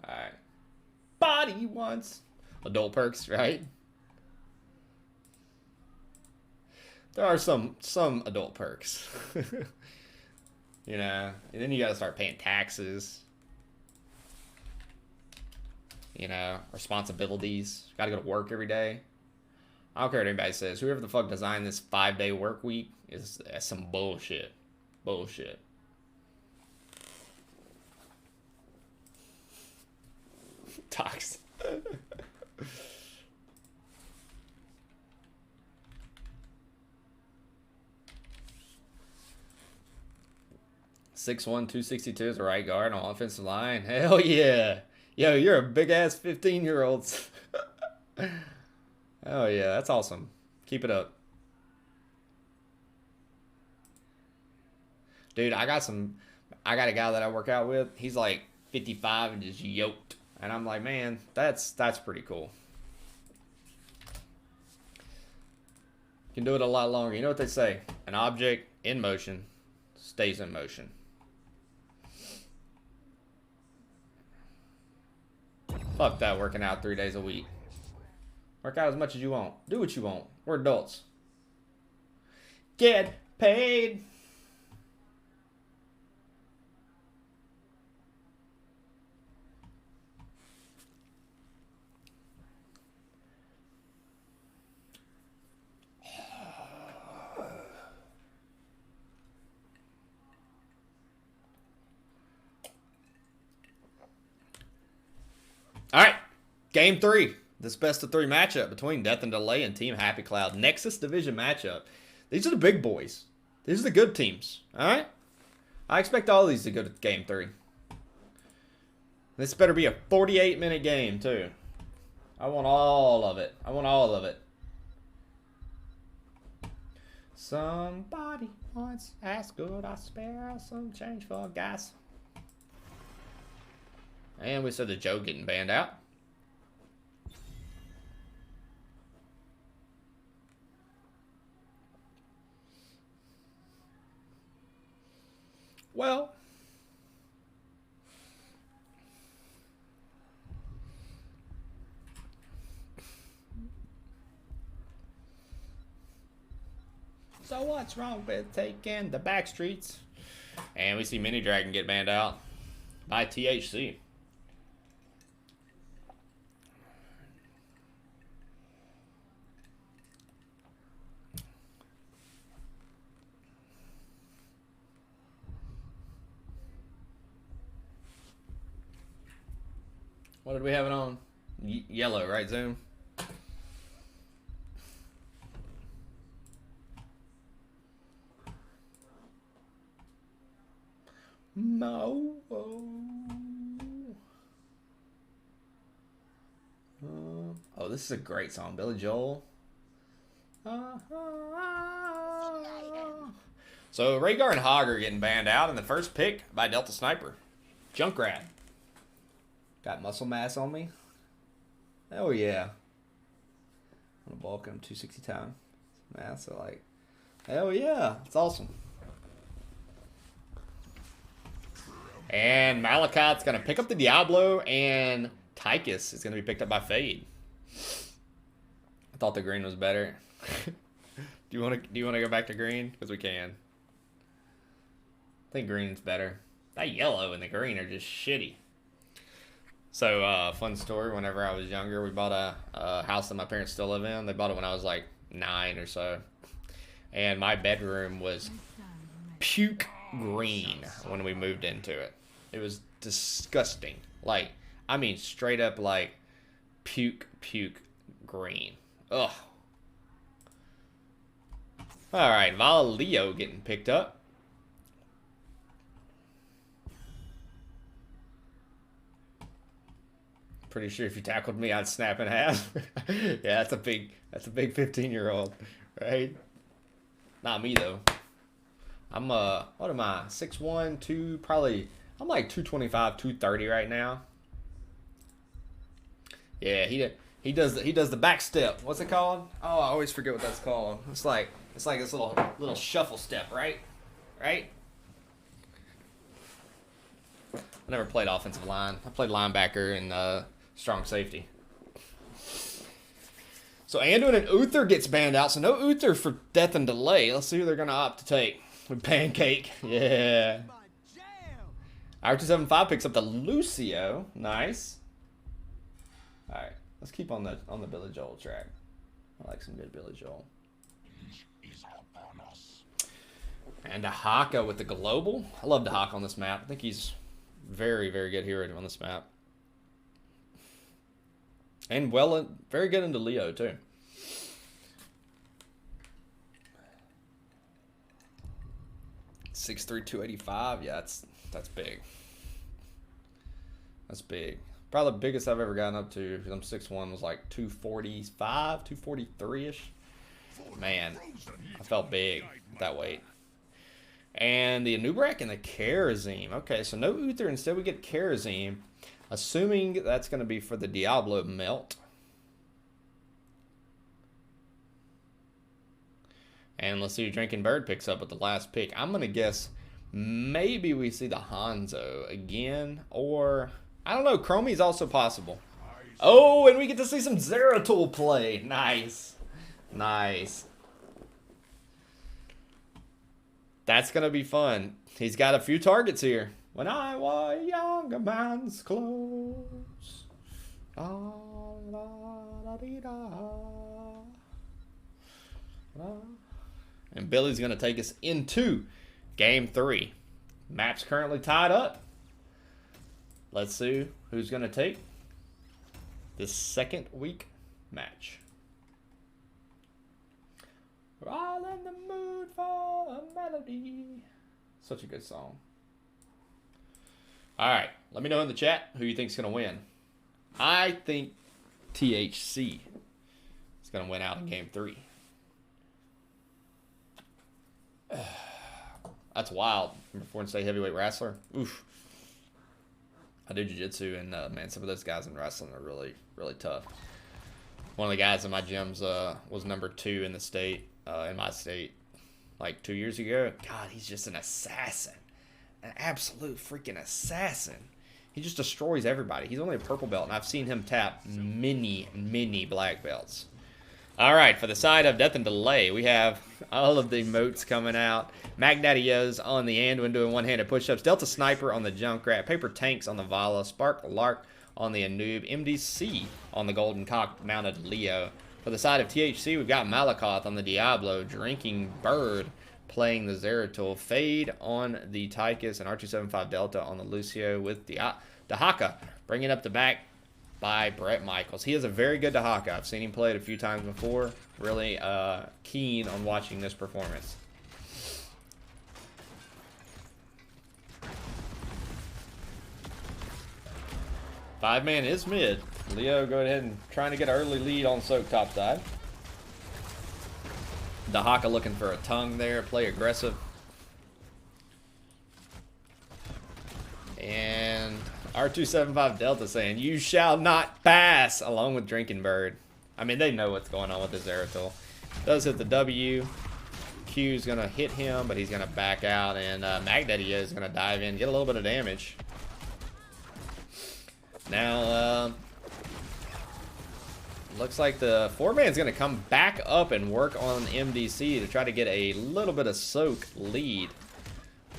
Alright. Body wants adult perks, right? There are some adult perks. You know, and then you gotta start paying taxes. You know, responsibilities. Gotta go to work every day. I don't care what anybody says. Whoever the fuck designed this 5-day work week is some bullshit. Bullshit. Tox. 6'1", 262 is a right guard on offensive line. Hell yeah. Yo, you're a big-ass 15-year-old. Oh, yeah, that's awesome. Keep it up. Dude, I got some... I got a guy that I work out with. He's like 55 and just yoked. And I'm like, man, that's pretty cool. You can do it a lot longer. You know what they say? An object in motion stays in motion. Fuck that working out 3 days a week. Work out as much as you want. Do what you want. We're adults. Get paid. All right, game 3. This best of 3 matchup between Death and Delay and Team Happy Cloud. Nexus division matchup. These are the big boys. These are the good teams. All right? I expect all of these to go to game 3. This better be a 48-minute game, too. I want all of it. I want all of it. Somebody once asked, could I spare some change for gas? And we said the Joe getting banned out. Well, so what's wrong with taking the back streets? And we see Mini Dragon get banned out by THC. What did we have it on? Yellow, right, Zoom? No. Oh, this is a great song. Billy Joel. So, Rhaegar and Hog are getting banned out in the first pick by Delta Sniper. Junkrat. Got muscle mass on me? Oh yeah. I'm gonna bulk him 260 times. Mass, so like, hell yeah, it's awesome. And Malakat's gonna pick up the Diablo, and Tychus is gonna be picked up by Fade. I thought the green was better. Do you wanna go back to green? Because we can. I think green's better. That yellow and the green are just shitty. So, fun story, whenever I was younger, we bought a house that my parents still live in. They bought it when I was like 9 or so. And my bedroom was puke green when we moved into it. It was disgusting. Like, I mean, straight up like puke green. Ugh. Alright, Vala Leo getting picked up. Pretty sure if you tackled me, I'd snap in half. Yeah, that's a big 15-year-old, right? Not me though. I'm what am I? 6'1", 2, probably. I'm like 225, 230 right now. Yeah, he does the back step. What's it called? Oh, I always forget what that's called. It's like this little shuffle step, right? Right? I never played offensive line. I played linebacker and strong safety. So Anduin and Uther gets banned out. So no Uther for Death and Delay. Let's see who they're going to opt to take. With Pancake. Yeah. R275 picks up the Lucio. Nice. Alright. Let's keep on the Billy Joel track. I like some good Billy Joel. And Dahaka with the Global. I love Dahaka on this map. I think he's very, very good hero on this map. And very good into Leo too. 6'3", 285. Yeah, that's big. That's big. Probably the biggest I've ever gotten up to, because I'm 6'1", was like 245, 243-ish. Man, I felt big at that weight. And the Anubrak and the Kerosene. Okay, so no Uther. Instead, we get Kerosene. Assuming that's going to be for the Diablo melt. And let's see who Drinking Bird picks up with the last pick. I'm going to guess maybe we see the Hanzo again. Or, I don't know, Chromie's also possible. Oh, and we get to see some Zeratul play. Nice. Nice. That's going to be fun. He's got a few targets here. When I wore younger man's clothes. And Billy's going to take us into Game 3. Map's currently tied up. Let's see who's going to take this second week match. We're all in the mood for a melody. Such a good song. All right, let me know in the chat who you think's gonna win. I think THC is gonna win out in Game 3. That's wild. Remember Foreign State heavyweight wrestler? Oof. I do jiu-jitsu, and man, some of those guys in wrestling are really, really tough. One of the guys in my gyms was number 2 in the state, in my state, like 2 years ago. God, he's just an assassin. An absolute freaking assassin. He just destroys everybody. He's only a purple belt, and I've seen him tap many black belts. All right, for the side of Death and Delay, we have all of the emotes coming out. Mac Daddy O's on the Anduin doing one-handed push-ups. Delta Sniper on the Junkrat. Paper Tanks on the Vala. Spark Lark on the Anub. MDC on the Golden Cock mounted Leo. For the side of THC, we've got Malakoth on the Diablo. Drinking Bird playing the Zeratul. Fade on the Tychus, and R275 Delta on the Lucio with the Dahaka. Bringing up the back by Brett Michaels. He is a very good Dahaka. I've seen him play it a few times before. Really keen on watching this performance. Five-man is mid. Leo go ahead and trying to get an early lead on Soak top side. Dahaka looking for a tongue there, play aggressive. And R275 Delta saying, "You shall not pass," along with Drinking Bird. I mean, they know what's going on with the Zeratul. Does hit the W. Q's going to hit him, but he's going to back out. And Magdaddy is going to dive in, get a little bit of damage. Now, looks like the 4-man's going to come back up and work on MDC to try to get a little bit of soak lead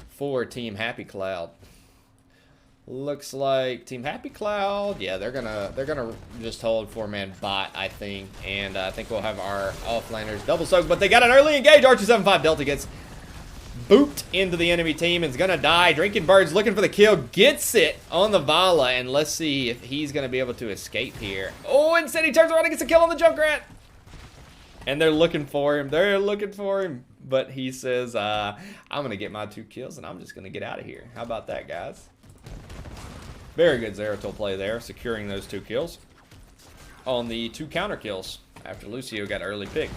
for Team Happy Cloud. Looks like Team Happy Cloud, yeah, they're gonna just hold 4-man bot, I think, and I think we'll have our offlaners double soak, but they got an early engage. R275 Delta gets booped into the enemy team and is gonna die. Drinking Bird's looking for the kill, gets it on the Vala, and let's see if he's gonna be able to escape here. Oh, instead he turns around and gets a kill on the Junkrat, and they're looking for him. But he says, I'm gonna get my 2 kills and I'm just gonna get out of here. How about that, guys? Very good Zeratul play there, securing those 2 kills on the 2 counter kills after Lucio got early picked.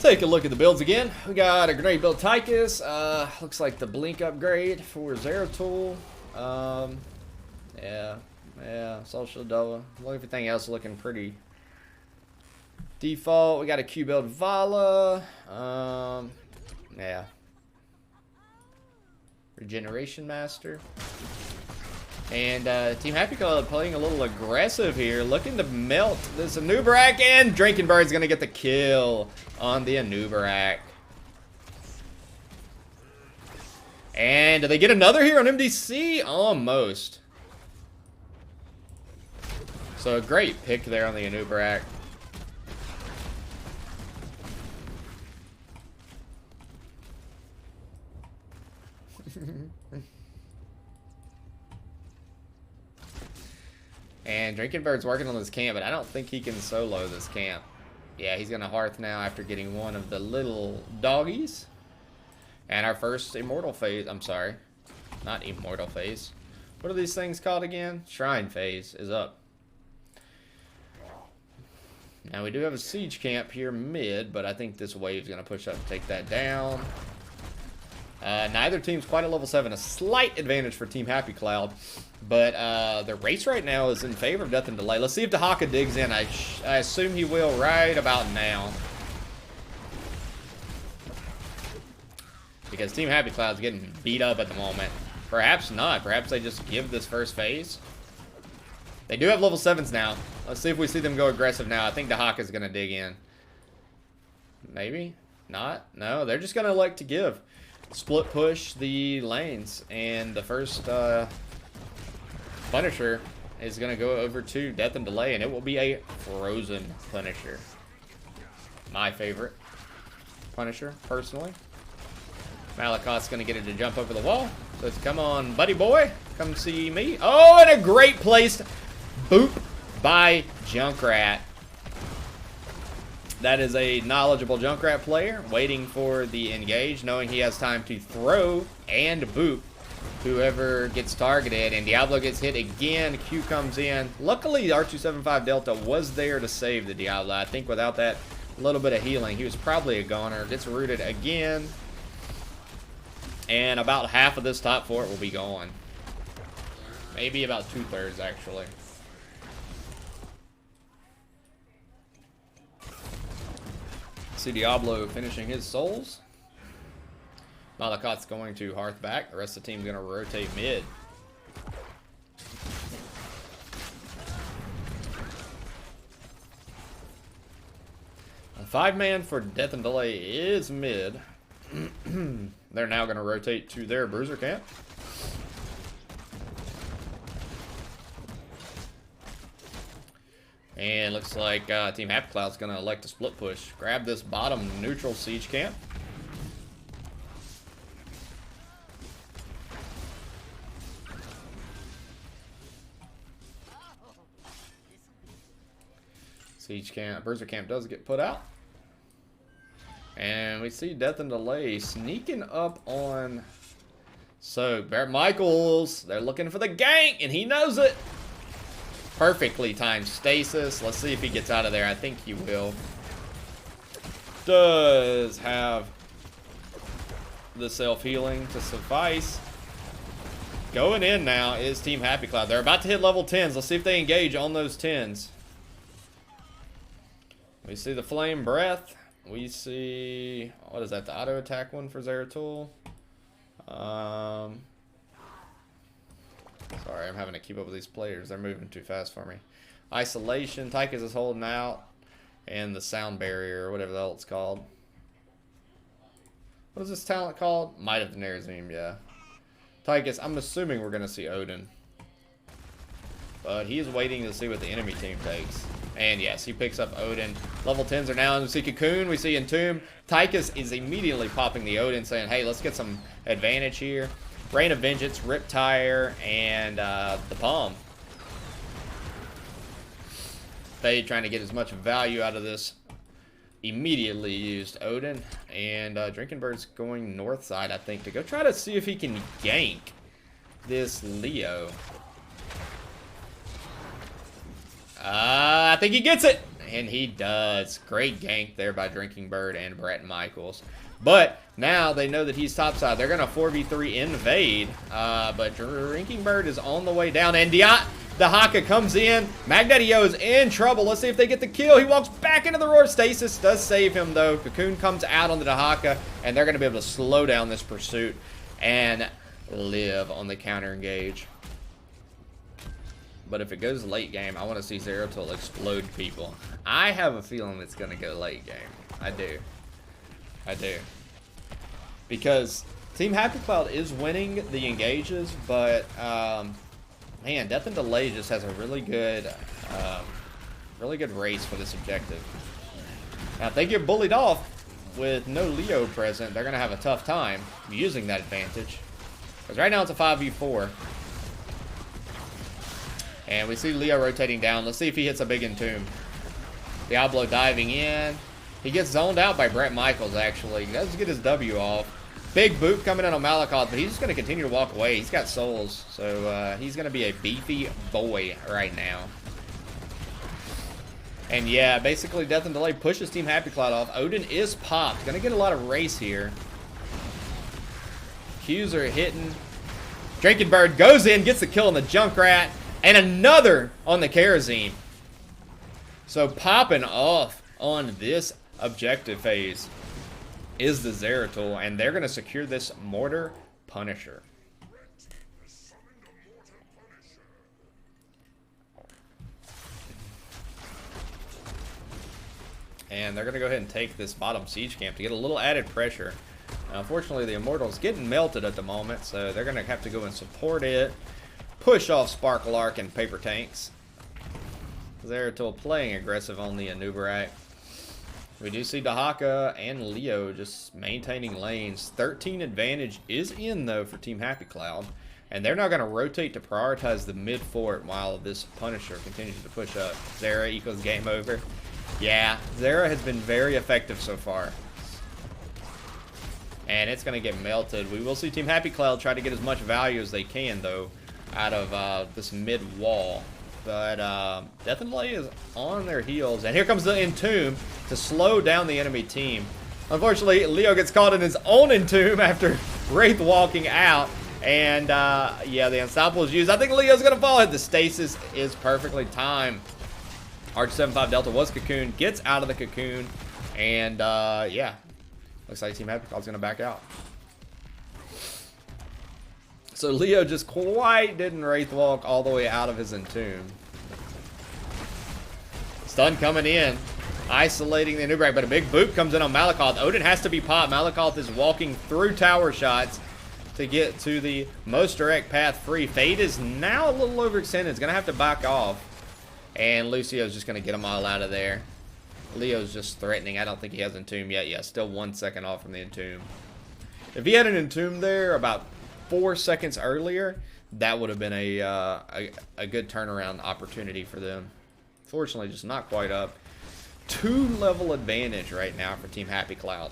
Take a look at the builds again. We got a grenade build Tychus. Looks like the blink upgrade for Zeratul. Yeah, social double. Everything else looking pretty default. We got a Q build Vala. Yeah. Regeneration Master. And Team Happy Club playing a little aggressive here, looking to melt this Anubrak, and Drinking Bird's gonna get the kill on the Anubrak. And do they get another here on MDC? Almost. So a great pick there on the Anubrak. And Drinking Bird's working on this camp, but I don't think he can solo this camp. Yeah, he's gonna Hearth now after getting one of the little doggies. And our first Immortal phase, I'm sorry. Not Immortal Phase. What are these things called again? Shrine Phase is up. Now we do have a siege camp here mid, but I think this wave's going to push up and take that down. Neither team's quite at level 7. A slight advantage for Team Happy Cloud. But the race right now is in favor of Death and Delay. Let's see if Dahaka digs in. I assume he will right about now. Because Team Happy Cloud's getting beat up at the moment. Perhaps not. Perhaps they just give this first phase. They do have level 7s now. Let's see if we see them go aggressive now. I think Dahaka's going to dig in. Maybe? Not? No, they're just going to elect to give. Split push the lanes. And the first Punisher is going to go over to Death and Delay. And it will be a Frozen Punisher. My favorite Punisher, personally. Malakot's going to get it to jump over the wall. So it's, come on, buddy boy. Come see me. Oh, and a great placed boop by Junkrat. That is a knowledgeable Junkrat player waiting for the engage, knowing he has time to throw and boop whoever gets targeted. And Diablo gets hit again. Q comes in. Luckily, R275 Delta was there to save the Diablo. I think without that little bit of healing, he was probably a goner. Gets rooted again. And about half of this top fort will be gone. Maybe about 2/3, actually. See Diablo finishing his souls. Malakot's going to Hearth back. The rest of the team's going to rotate mid. A 5-man for Death and Delay is mid. They're now going to rotate to their bruiser camp. And looks like Team Happy Cloud's going to elect a split push. Grab this bottom neutral siege camp. Siege camp, bruiser camp does get put out. And we see Death and Delay sneaking up on... So, Barrett Michaels, they're looking for the gank, and he knows it. Perfectly timed stasis. Let's see if he gets out of there. I think he will. Does have the self-healing to suffice. Going in now is Team Happy Cloud. They're about to hit level 10s. Let's see if they engage on those 10s. We see the Flame Breath. We see, what is that, the auto attack one for Zeratul? Sorry, I'm having to keep up with these players. They're moving too fast for me. Isolation, Tychus is holding out. And the Sound Barrier, or whatever the hell it's called. What is this talent called? Might of the Nerazim, yeah. Tychus, I'm assuming we're going to see Odin. But he is waiting to see what the enemy team takes. And yes, he picks up Odin. Level 10s are now. We see Cocoon, we see Entomb. Tychus is immediately popping the Odin, saying, hey, let's get some advantage here. Rain of Vengeance, Riptire, and the Palm. Fade trying to get as much value out of this immediately used Odin. And Drinking Bird's going north side, I think, to go try to see if he can gank this Leo. I think he gets it. And he does. Great gank there by Drinking Bird and Brett Michaels. But now they know that he's topside. They're going to 4v3 invade. But Drinking Bird is on the way down. And Dahaka comes in. Magneto is in trouble. Let's see if they get the kill. He walks back into the roar. Stasis does save him, though. Cocoon comes out on the Dahaka. And they're going to be able to slow down this pursuit and live on the counter engage. But if it goes late game, I want to see Zeratul explode people. I have a feeling it's going to go late game. I do. I do. Because Team Happy Cloud is winning the engages, but man, Death and Delay just has a really good race for this objective. Now, if they get bullied off with no Leo present, they're going to have a tough time using that advantage. Because right now it's a 5v4. And we see Leo rotating down. Let's see if he hits a big Entomb. Diablo diving in. He gets zoned out by Brett Michaels, actually. He does get his W off. Big boot coming in on Malakoth, but he's just going to continue to walk away. He's got souls, so he's going to be a beefy boy right now. And yeah, basically Death and Delay pushes Team Happy Cloud off. Odin is popped. Going to get a lot of race here. Qs are hitting. Drinking Bird goes in, gets the kill on the Junkrat, and another on the Kerosene. So popping off on this objective phase is the Zeratul, and they're going to secure this Mortar Punisher. And they're going to go ahead and take this bottom siege camp to get a little added pressure. Unfortunately, the Immortal's getting melted at the moment, so they're going to have to go and support it. Push off Sparkle Arc and Paper Tanks. Zeratul playing aggressive on the Anubarite. We do see Dahaka and Leo just maintaining lanes. 13 advantage is in, though, for Team Happy Cloud. And they're now going to rotate to prioritize the mid fort while this Punisher continues to push up. Zera equals game over. Yeah, Zera has been very effective so far. And it's going to get melted. We will see Team Happy Cloud try to get as much value as they can, though, out of this mid wall. But Death and Delay is on their heels. And here comes the Entomb to slow down the enemy team. Unfortunately, Leo gets caught in his own Entomb after Wraith walking out. And, yeah, the Unstoppable is used. I think Leo's going to fall. The stasis is perfectly timed. Arch 7-5 Delta was cocooned. Gets out of the cocoon. And, yeah. Looks like Team Happy Cloud's going to back out. So Leo just quite didn't Wraith Walk all the way out of his Entomb. Stun coming in. Isolating the Anubarite, but a big boot comes in on Malakoth. Odin has to be popped. Malakoth is walking through tower shots to get to the most direct path free. Fade is now a little overextended. It's going to have to back off. And Lucio's just going to get them all out of there. Leo's just threatening. I don't think he has Entomb yet. Yeah, still 1 second off from the Entomb. If he had an Entomb there about 4 seconds earlier, that would have been a good turnaround opportunity for them. Fortunately, just not quite up. 2-level advantage right now for Team Happy Cloud.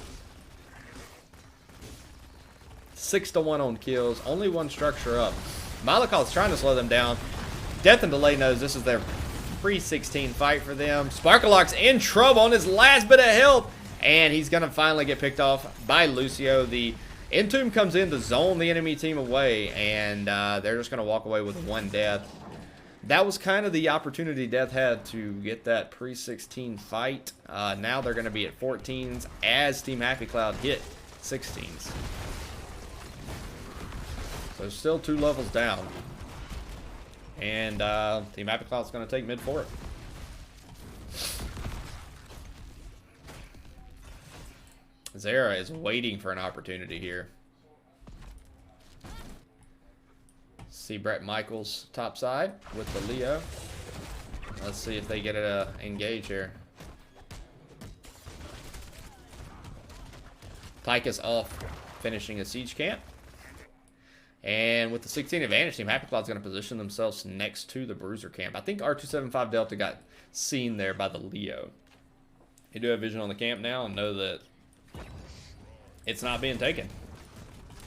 6-1 on kills. Only one structure up. Malakoth's trying to slow them down. Death and Delay knows this is their pre-16 fight for them. Sparklelock's in trouble on his last bit of health. And he's going to finally get picked off by Lucio. The Entomb comes in to zone the enemy team away. And they're just going to walk away with 1 death. That was kind of the opportunity Death had to get that pre-16 fight. Now they're going to be at 14s as Team Happy Cloud hit 16s. So still 2 levels down. And Team Happy Cloud's going to take mid fort. Zera is waiting for an opportunity here. See Brett Michaels top side with the Leo. Let's see if they get it engage here. Tychus off finishing a siege camp. And with the 16 advantage, Team Happy Cloud's going to position themselves next to the Bruiser camp. I think R275 Delta got seen there by the Leo. You do have vision on the camp now and know that it's not being taken.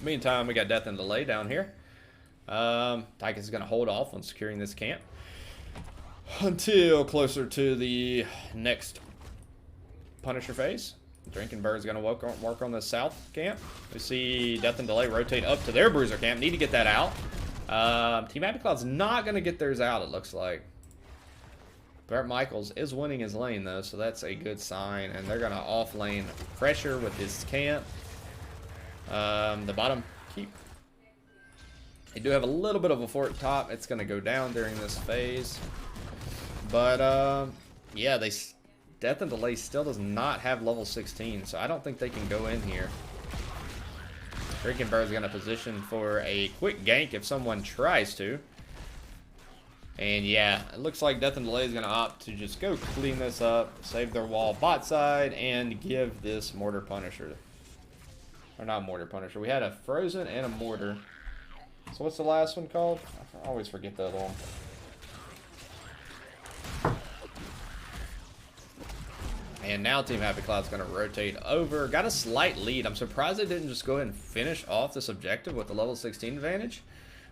Meantime, we got Death and Delay down here. Tychus is going to hold off on securing this camp until closer to the next Punisher phase. Drinking Bird's going to work on the south camp. We see Death and Delay rotate up to their Bruiser camp. Need to get that out. Team Happy Cloud's not going to get theirs out, it looks like. Brett Michaels is winning his lane, though, so that's a good sign. And they're going to off-lane pressure with this camp. The bottom keep. They do have a little bit of a fort top. It's going to go down during this phase. But, yeah, Death and Delay still does not have level 16, so I don't think they can go in here. Drinking Bird's going to position for a quick gank if someone tries to. And yeah, it looks like Death and Delay is going to opt to just go clean this up, save their wall bot side, and give this Mortar Punisher. Or not Mortar Punisher. We had a Frozen and a Mortar. So what's the last one called? I always forget the other one. And now Team Happy Cloud's going to rotate over. Got a slight lead. I'm surprised they didn't just go ahead and finish off this objective with the level 16 advantage.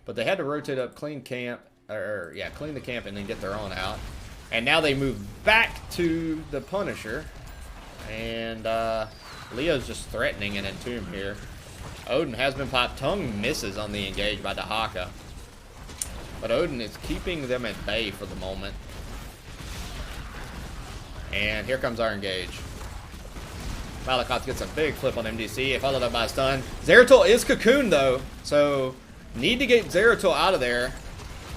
But they had to rotate up, clean camp, clean the camp and then get their own out. And now they move back to the Punisher. And Leo's just threatening an Entomb here. Odin has been popped. Tongue misses on the engage by Dahaka. But Odin is keeping them at bay for the moment. And here comes our engage. Malakoth gets a big flip on MDC, followed up by a stun. Zeratul is cocooned though, so need to get Zeratul out of there.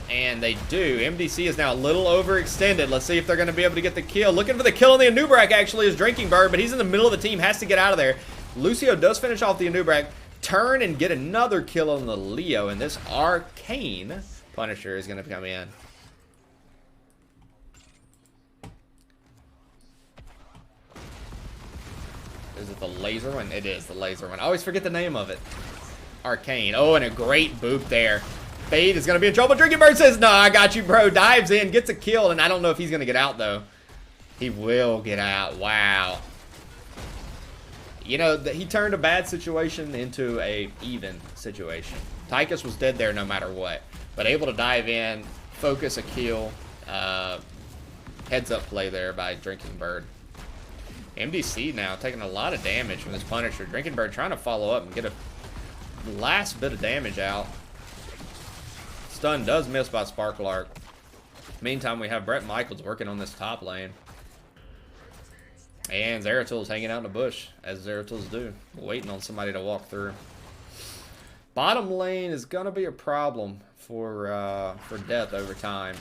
And they do. MDC is now a little overextended. Let's see if they're going to be able to get the kill. Looking for the kill on the Anubrak actually is Drinking Bird, but he's in the middle of the team, has to get out of there. Lucio does finish off the Anubrak, turn and get another kill on the Leo, and this Arcane Punisher is going to come in. Is it the laser one? It is the laser one. I always forget the name of it. Arcane. Oh, and a great boop there. Fade is going to be in trouble. Drinking Bird says, no, I got you, bro. Dives in, gets a kill, and I don't know if he's going to get out, though. He will get out. Wow. You know, he turned a bad situation into a even situation. Tychus was dead there no matter what. But able to dive in, focus a kill. Heads up play there by Drinking Bird. MDC now taking a lot of damage from this Punisher. Drinking Bird trying to follow up and get a last bit of damage out. Stun does miss by Sparkle Arc. Meantime, we have Brett Michaels working on this top lane. And Zeratul's hanging out in the bush, as Zeratul's do. Waiting on somebody to walk through. Bottom lane is going to be a problem for Death over time.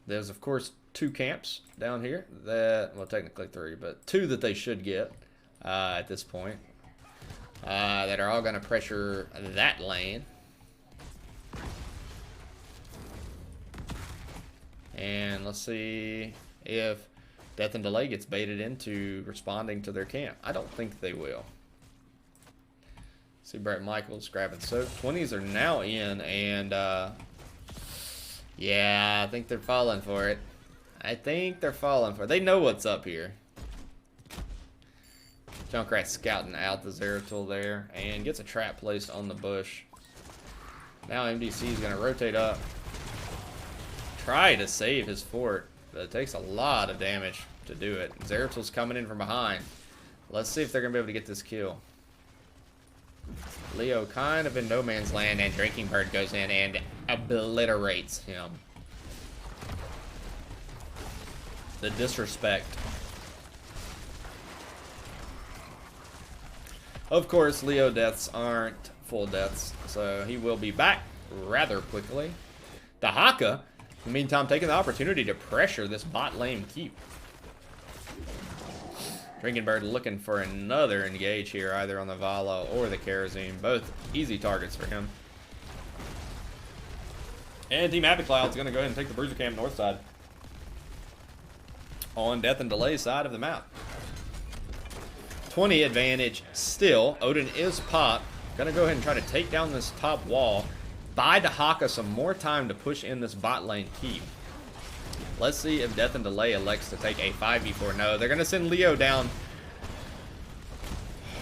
There's, of course, 2 camps down here that, well, technically 3, but 2 that they should get at this point that are all going to pressure that lane. And let's see if Death and Delay gets baited into responding to their camp. I don't think they will. See Brett Michaels grabbing soap. 20s are now in, and yeah, I think they're falling for it. They know what's up here. Junkrat scouting out the Zeratul there and gets a trap placed on the bush. Now MDC is going to rotate up. Try to save his fort, but it takes a lot of damage to do it. Zeratul's coming in from behind. Let's see if they're going to be able to get this kill. Leo kind of in no man's land, and Drinking Bird goes in and obliterates him. The disrespect. Of course, Leo deaths aren't full deaths, so he will be back rather quickly. The Haka, in the meantime, taking the opportunity to pressure this bot lane keep. Drinking Bird looking for another engage here, either on the Vala or the Kerosene. Both easy targets for him. And Team Happy Cloud's going to go ahead and take the Bruiser Camp north side. On Death and Delay side of the map. 20 advantage still. Odin is popped. Going to go ahead and try to take down this top wall. Buy Dahaka some more time to push in this bot lane keep. Let's see if Death and Delay elects to take a 5v4. No, they're going to send Leo down.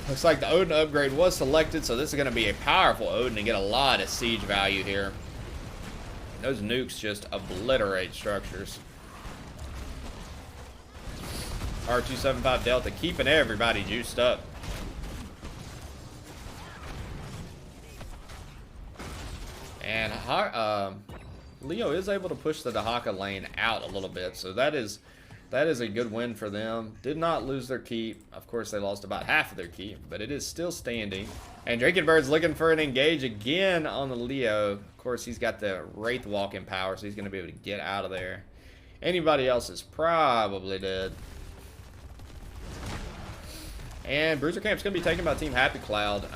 Looks like the Odin upgrade was selected, so this is going to be a powerful Odin and get a lot of siege value here. Those nukes just obliterate structures. R275 Delta keeping everybody juiced up. And Leo is able to push the Dahaka lane out a little bit, so that is a good win for them. Did not lose their keep. Of course, they lost about half of their keep, but it is still standing. And Drinking Bird's looking for an engage again on the Leo. Of course, he's got the Wraith walking power, so he's going to be able to get out of there. Anybody else is probably dead. And Bruiser Camp's going to be taken by Team Happy Cloud.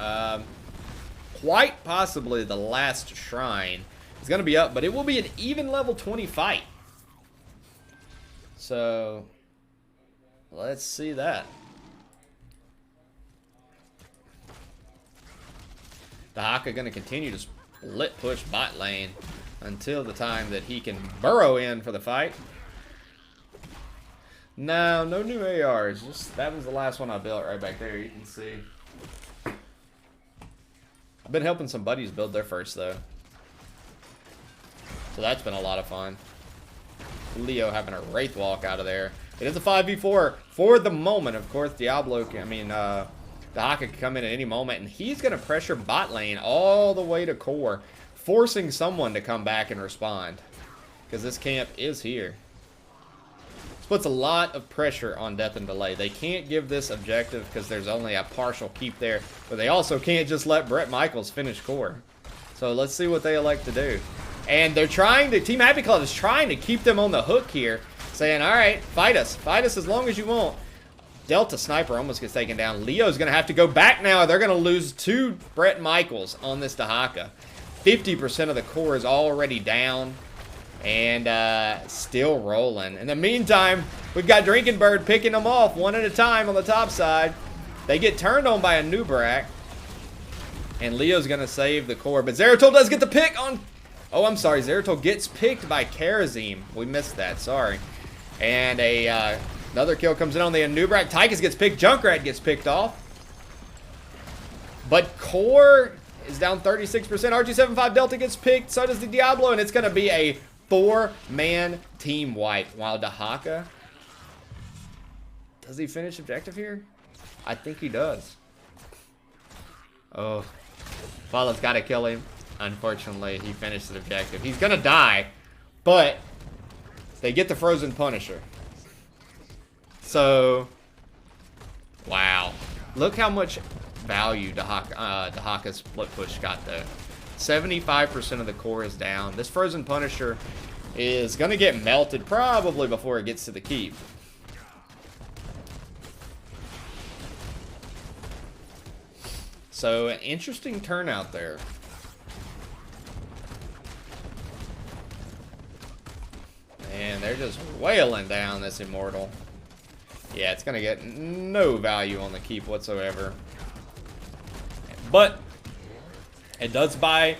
Quite possibly the last shrine is going to be up, but it will be an even level 20 fight. So, let's see that. Dahaka going to continue to split push bot lane until the time that he can burrow in for the fight. No, no new ARs. Just that was the last one I built right back there. You can see. I've been helping some buddies build their first though, so that's been a lot of fun. Leo having a wraith walk out of there. It is a 5v4 for the moment. Of course, Diablo. Dahaka can come in at any moment, and he's going to pressure bot lane all the way to core, forcing someone to come back and respond, because this camp is here. This puts a lot of pressure on Death and Delay. They can't give this objective because there's only a partial keep there, but they also can't just let Brett Michaels finish core. So let's see what they elect to do. And they're trying to, Team Happy Cloud is trying to keep them on the hook here, saying, all right, fight us as long as you want. Delta Sniper almost gets taken down. Leo's going to have to go back now. They're going to lose 2 Brett Michaels on this Dahaka. 50% of the core is already down and still rolling. In the meantime, we've got Drinking Bird picking them off one at a time on the top side. They get turned on by a Nubrak, and Leo's going to save the core. But Zeratul does get the pick on... Oh, I'm sorry. Zeratul gets picked by Karazim. We missed that. Sorry. And another kill comes in on the Nubrak. Tychus gets picked. Junkrat gets picked off. But core is down 36%. RG75 Delta gets picked. So does the Diablo. And it's going to be a 4-man team wipe. While Dahaka... Does he finish objective here? I think he does. Oh. Fallah's got to kill him. Unfortunately, he finished the objective. He's going to die, but they get the Frozen Punisher. So, wow. Look how much value Dahaka's split push got, though. 75% of the core is down. This Frozen Punisher is going to get melted probably before it gets to the keep. So, an interesting turnout there. And they're just wailing down this Immortal. Yeah, it's going to get no value on the keep whatsoever. But it does buy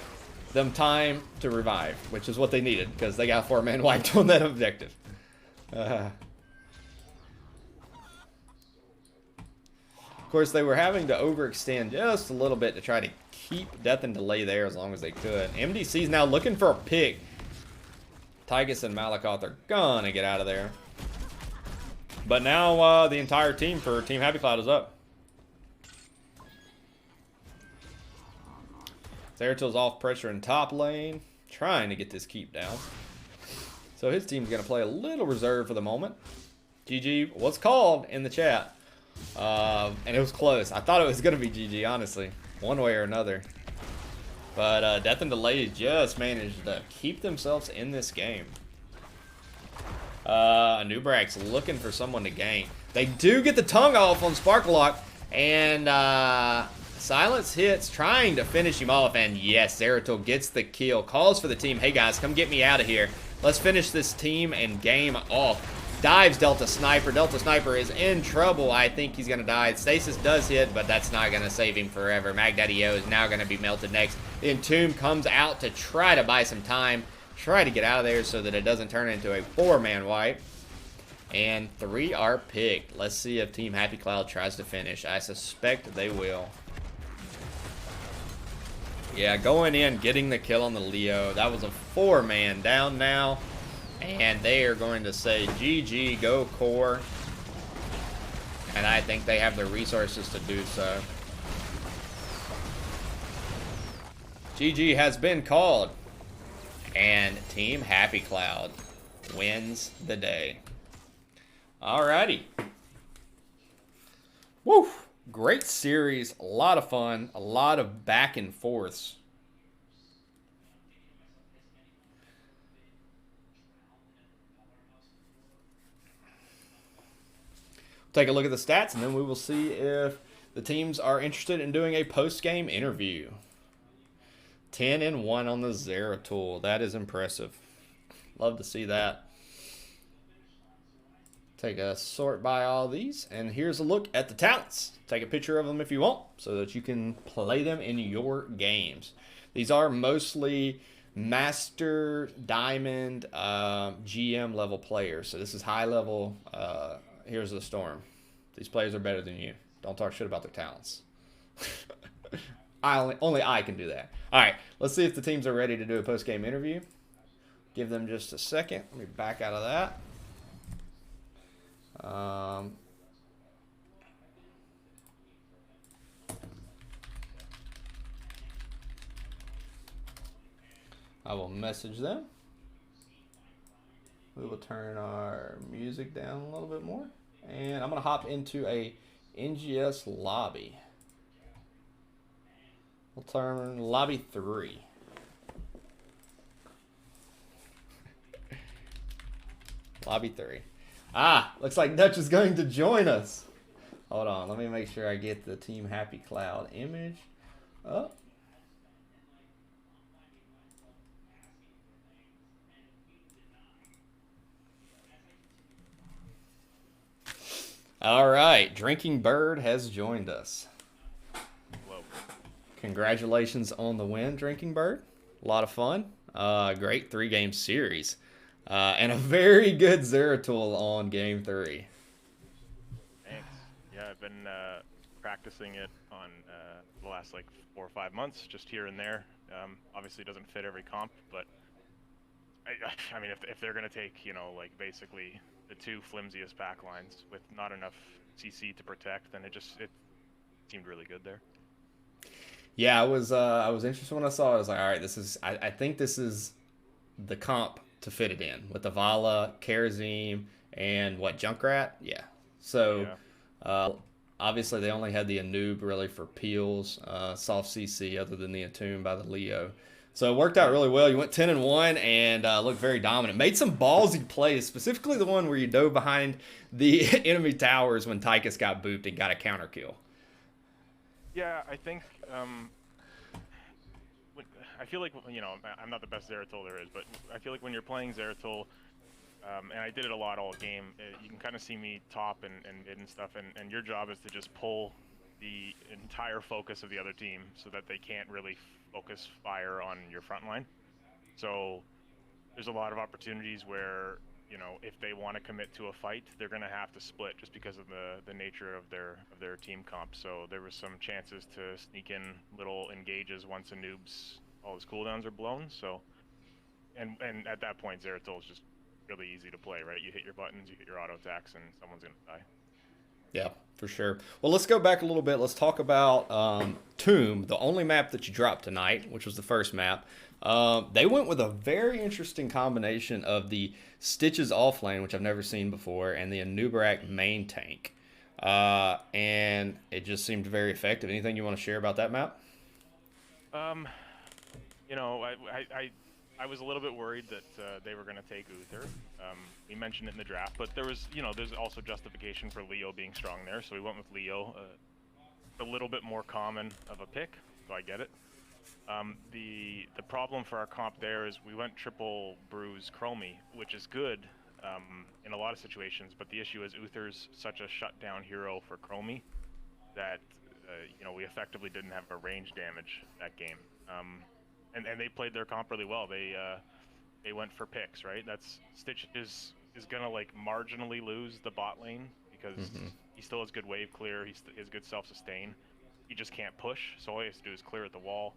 them time to revive, which is what they needed, because they got 4-man wiped on that objective. Of course, they were having to overextend just a little bit to try to keep Death and Delay there as long as they could. MDC's now looking for a pick. Tychus and Malakoth are gonna get out of there. But now the entire team for Team Happy Cloud is up. Zeratul's off pressure in top lane, trying to get this keep down. So his team's gonna play a little reserve for the moment. GG was called in the chat. And it was close. I thought it was gonna be GG, honestly. One way or another. But Death and Delay just managed to keep themselves in this game. Nubrak's looking for someone to gank. They do get the tongue off on Sparklock. And Silence hits, trying to finish him off. And yes, Zeratul gets the kill. Calls for the team. Hey guys, come get me out of here. Let's finish this team and game off. Dives Delta Sniper. Delta Sniper is in trouble. I think he's going to die. Stasis does hit, but that's not going to save him forever. Magdaddy-O is now going to be melted next. The Entomb comes out to try to buy some time. Try to get out of there so that it doesn't turn into a 4-man wipe. And 3 are picked. Let's see if Team Happy Cloud tries to finish. I suspect they will. Yeah, going in, getting the kill on the Leo. That was a 4-man down now. And they are going to say, GG, go core. And I think they have the resources to do so. GG has been called. And Team Happy Cloud wins the day. Alrighty. Woo! Great series. A lot of fun. A lot of back and forths. Take a look at the stats, and then we will see if the teams are interested in doing a post-game interview. 10-1 on the Zeratul. That is impressive. Love to see that. Take a sort by all these, and here's a look at the talents. Take a picture of them if you want, so that you can play them in your games. These are mostly Master, Diamond, GM level players. So this is high level here's the storm. These players are better than you. Don't talk shit about their talents. Only I can do that. All right, let's see if the teams are ready to do a post-game interview. Give them just a second. Let me back out of that. I will message them. We will turn our music down a little bit more. And I'm going to hop into a NGS lobby. We'll turn lobby 3. Lobby 3. Ah, looks like Dutch is going to join us. Hold on, let me make sure I get the Team Happy Cloud image up. All right, Drinking Bird has joined us. Whoa. Congratulations on the win, Drinking Bird. A lot of fun. Great 3-game series. And a very good Zeratul on game 3. Thanks. Yeah, I've been practicing it on the last like 4 or 5 months, just here and there. Obviously, it doesn't fit every comp, but I mean, if they're gonna take, you know, like basically the 2 flimsiest back lines with not enough CC to protect, then it seemed really good there. Yeah, I was interested when I saw it. I was like, all right, I think this is the comp to fit it in with the Vala, Karazim, and what, Junkrat? Yeah. So, yeah. Obviously they only had the Anub really for peels, soft CC other than the Attune by the Leo. So it worked out really well. You went 10-1 and looked very dominant. Made some ballsy plays, specifically the one where you dove behind the enemy towers when Tychus got booped and got a counter kill. Yeah, I think I feel like, you know, I'm not the best Zeratul there is, but I feel like when you're playing Zeratul, and I did it a lot all game, you can kind of see me top and stuff, and your job is to just pull the entire focus of the other team so that they can't really focus fire on your front line. So there's a lot of opportunities where, you know, if they want to commit to a fight, they're going to have to split just because of the nature of their team comp. So there was some chances to sneak in little engages once a noob's all his cooldowns are blown. So and at that point, Zeratul is just really easy to play, right? You hit your buttons, you hit your auto attacks, and someone's going to die. Yeah, for sure. Well, let's go back a little bit. Let's talk about Tomb, the only map that you dropped tonight, which was the first map. They went with a very interesting combination of the Stitches offlane, which I've never seen before, and the Anubarak main tank. And it just seemed very effective. Anything you want to share about that map? You know, I was a little bit worried that they were going to take Uther. We mentioned it in the draft, but there's also justification for Leo being strong there, so we went with Leo. A little bit more common of a pick, so I get it. The problem for our comp there is we went triple bruise Chromie, which is good in a lot of situations, but the issue is Uther's such a shutdown hero for Chromie that you know, we effectively didn't have a range damage that game. And they played their comp really well. They went for picks, right? That's Stitch is gonna like marginally lose the bot lane because he still has good wave clear. He has good self-sustain. He just can't push, so all he has to do is clear at the wall.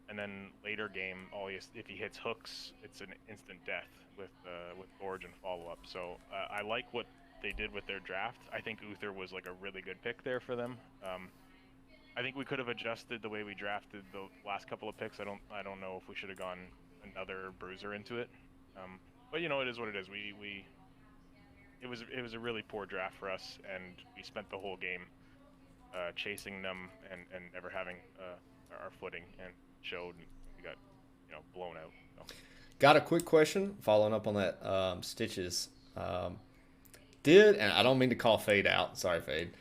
And then later game, if he hits hooks, it's an instant death with Gorge and follow-up. So I like what they did with their draft. I think Uther was like a really good pick there for them. I think we could have adjusted the way we drafted the last couple of picks. I don't know if we should have gone another bruiser into it. But you know, it is what it is. It was a really poor draft for us, and we spent the whole game chasing them and never having our footing, and showed, and we got, you know, blown out. So. Got a quick question following up on that Stitches. And I don't mean to call Fade out. Sorry, Fade.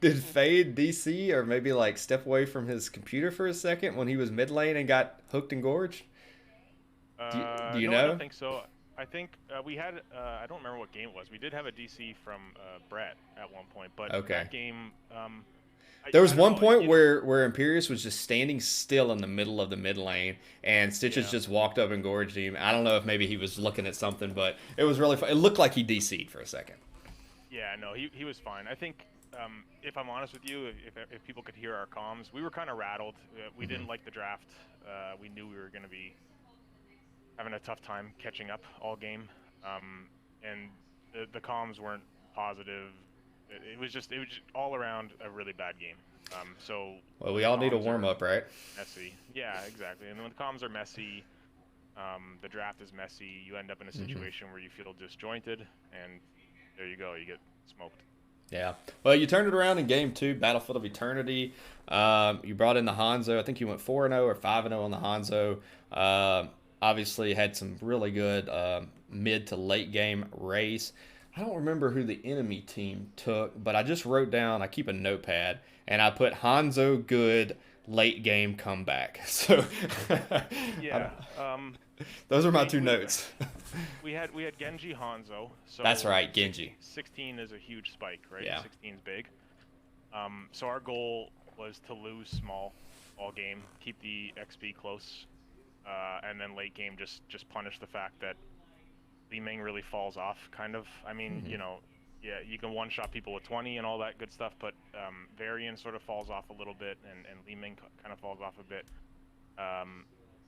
Did Fade DC or maybe like step away from his computer for a second when he was mid lane and got hooked and gorged? Do you know? I don't think so. I think we had, I don't remember what game it was. We did have a DC from Brett at one point, but that game... there was one point where Imperius was just standing still in the middle of the mid lane, and Stitches just walked up and gorged him. I don't know if maybe he was looking at something, but it was really fun. It looked like he DC'd for a second. Yeah, no, he was fine. I think, if I'm honest with you, if people could hear our comms, we were kind of rattled. We didn't like the draft. We knew we were going to be having a tough time catching up all game, and the comms weren't positive. It was just all around a really bad game. So Well, when we the all need a comms warm are up, right? messy. Yeah, exactly. And when the comms are messy, the draft is messy. You end up in a situation where you feel disjointed, and there you go. You get smoked. Yeah. Well, you turned it around in game 2, Battlefield of Eternity. You brought in the Hanzo. I think you went 4-0 or 5-0 on the Hanzo. Obviously, had some really good mid to late game race. I don't remember who the enemy team took, but I just wrote down, I keep a notepad, and I put Hanzo good late game comeback. So, Yeah. those are my 2 notes. We had Genji Hanzo. So That's right, Genji. 16 is a huge spike, right? Yeah. 16 is big. So our goal was to lose small all game, keep the XP close, and then late game just punish the fact that Li Ming really falls off, kind of. I mean, you know, yeah, you can one-shot people with 20 and all that good stuff, but Varian sort of falls off a little bit, and Li Ming kind of falls off a bit.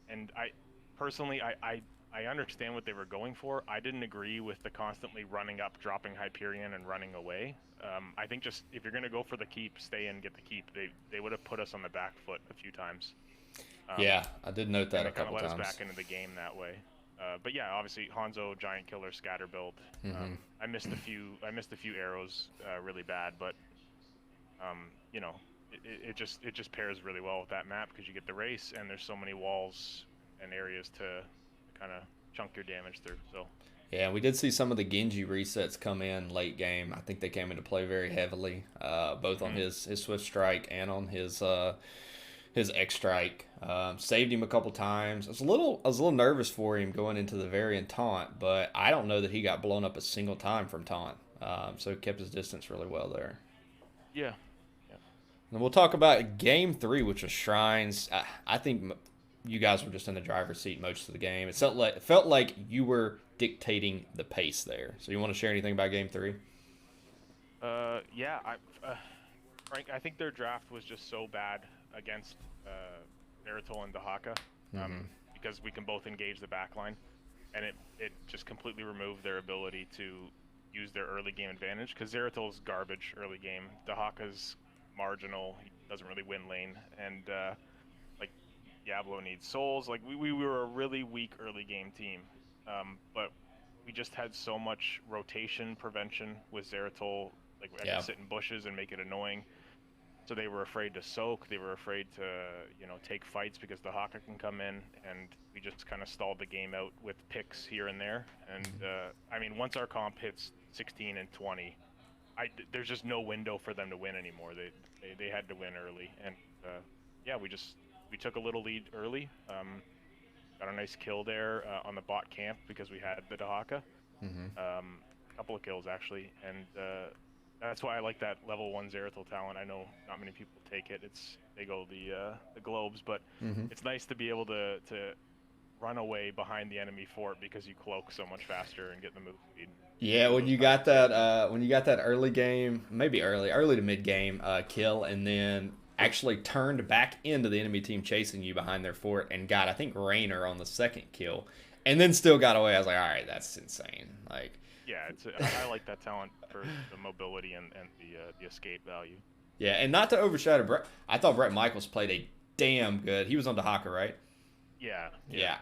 And I personally, I understand what they were going for. I didn't agree with the constantly running up, dropping Hyperion, and running away. I think just if you're going to go for the keep, stay in, get the keep. They would have put us on the back foot a few times. Yeah, I did note that a couple times. Kind of let times. us back into the game that way. But yeah, obviously Hanzo, Giant Killer, Scatter build. I missed a few arrows really bad, but you know, it just pairs really well with that map because you get the race and there's so many walls and areas to kind of chunk your damage through. So yeah, we did see some of the Genji resets come in late game. I think they came into play very heavily, both on his Swift Strike and on his X Strike. Saved him a couple times. I was a little nervous for him going into the Varian taunt, but I don't know that he got blown up a single time from taunt. So he kept his distance really well there. Yeah. And we'll talk about game 3, which was Shrines. I think you guys were just in the driver's seat most of the game. It felt like you were dictating the pace there. So you want to share anything about game 3? Yeah. Frank, I think their draft was just so bad against Veritol and Dahaka, because we can both engage the backline, and it just completely removed their ability to use their early game advantage, because Zeratol's garbage early game, Dahaka's marginal, he doesn't really win lane, and like Diablo needs souls. Like we were a really weak early game team, but we just had so much rotation prevention with Zeratol. Like we had to sit in bushes and make it annoying. So they were afraid to soak. They were afraid to, you know, take fights because the Haka can come in, and we just kind of stalled the game out with picks here and there. And I mean, once our comp hits 16 and 20, there's just no window for them to win anymore. They had to win early, and yeah, we took a little lead early. Got a nice kill there on the bot camp because we had the Dahaka. A couple of kills actually, and that's why I like that level 1 Zeratul talent. I know not many people take it. They go the globes, but it's nice to be able to run away behind the enemy fort because you cloak so much faster and get the move speed. Yeah, when you got that early game, maybe early to mid game kill, and then actually turned back into the enemy team chasing you behind their fort and got, I think, Raynor on the second kill, and then still got away. I was like, all right, that's insane. Like, yeah, I like that talent for the mobility and the escape value. Yeah, and not to overshadow Brett, I thought Brett Michaels played a damn good. He was on Dahaka, right? Yeah.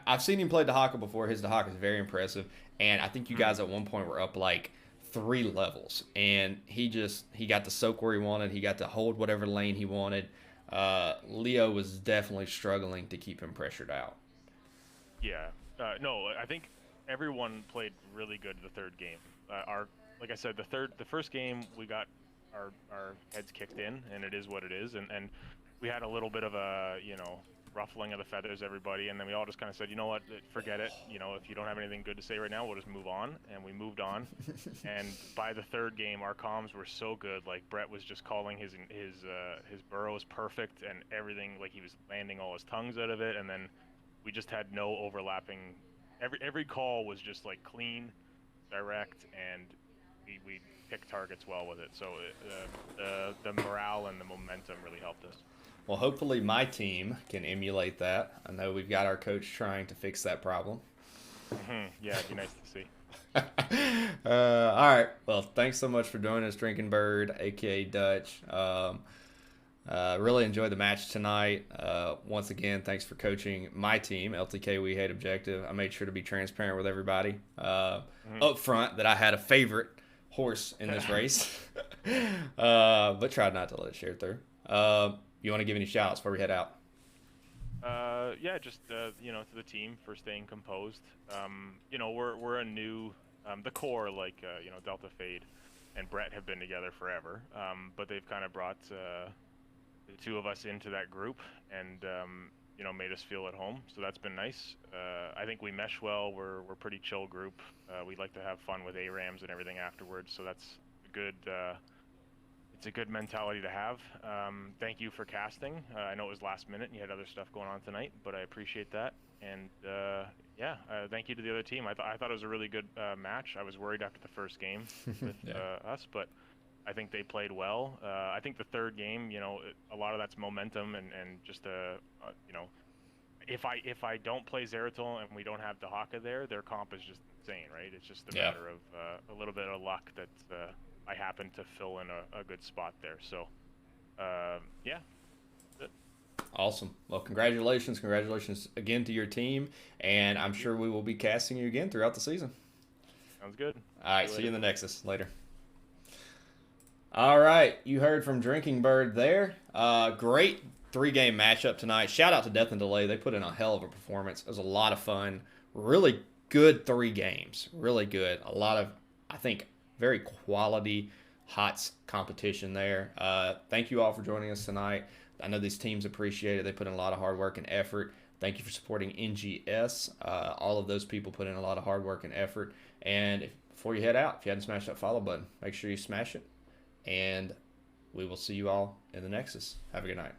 I've seen him play Dahaka before. His Dahaka is very impressive, and I think you guys at one point were up like 3 levels, and he got to soak where he wanted. He got to hold whatever lane he wanted. Leo was definitely struggling to keep him pressured out. Yeah. No, I think everyone played really good the third game. Like I said, the first game we got our heads kicked in, and it is what it is, and we had a little bit of a, you know, ruffling of the feathers, everybody, and then we all just kind of said, you know what, forget it. You know, if you don't have anything good to say right now, we'll just move on, and we moved on. And by the third game, our comms were so good. Like Brett was just calling his burrows perfect and everything. Like he was landing all his tongues out of it, and then we just had no overlapping. Every call was just like clean, direct, and we picked targets well with it. So the morale and the momentum really helped us. Well, hopefully my team can emulate that. I know we've got our coach trying to fix that problem. Yeah, it'd be nice to see. All right. Well, thanks so much for joining us, Drinking Bird, aka Dutch. Really enjoyed the match tonight. Once again, thanks for coaching my team, LTK We Hate Objective. I made sure to be transparent with everybody up front that I had a favorite horse in this race, but tried not to let it share through. You want to give any shout outs before we head out? Yeah, just you know, to the team for staying composed. You know, we're a new the core, like you know, Delta Fade and Brett have been together forever, but they've kind of brought the two of us into that group and you know, made us feel at home. So that's been nice. I think we mesh well. We're a pretty chill group. We like to have fun with ARAMs and everything afterwards. So that's a good. It's a good mentality to have. Thank you for casting. I know it was last minute and you had other stuff going on tonight, but I appreciate that. And yeah, thank you to the other team. I thought it was a really good match. I was worried after the first game with us, but I think they played well. I think the third game, you know, a lot of that's momentum and just you know, if I don't play Zeratul and we don't have Dahaka there, their comp is just insane, right? It's just a matter of a little bit of luck that I happen to fill in a good spot there. So, yeah. Awesome. Well, congratulations again to your team, and I'm sure we will be casting you again throughout the season. Sounds good. All right, see you in the Nexus. Later. All right, you heard from Drinking Bird there. Great 3-game matchup tonight. Shout out to Death and Delay. They put in a hell of a performance. It was a lot of fun. Really good 3 games. Really good. A lot of, I think, very quality HOTS competition there. Thank you all for joining us tonight. I know these teams appreciate it. They put in a lot of hard work and effort. Thank you for supporting NGS. All of those people put in a lot of hard work and effort. And before you head out, if you hadn't smashed that follow button, make sure you smash it. And we will see you all in the Nexus. Have a good night.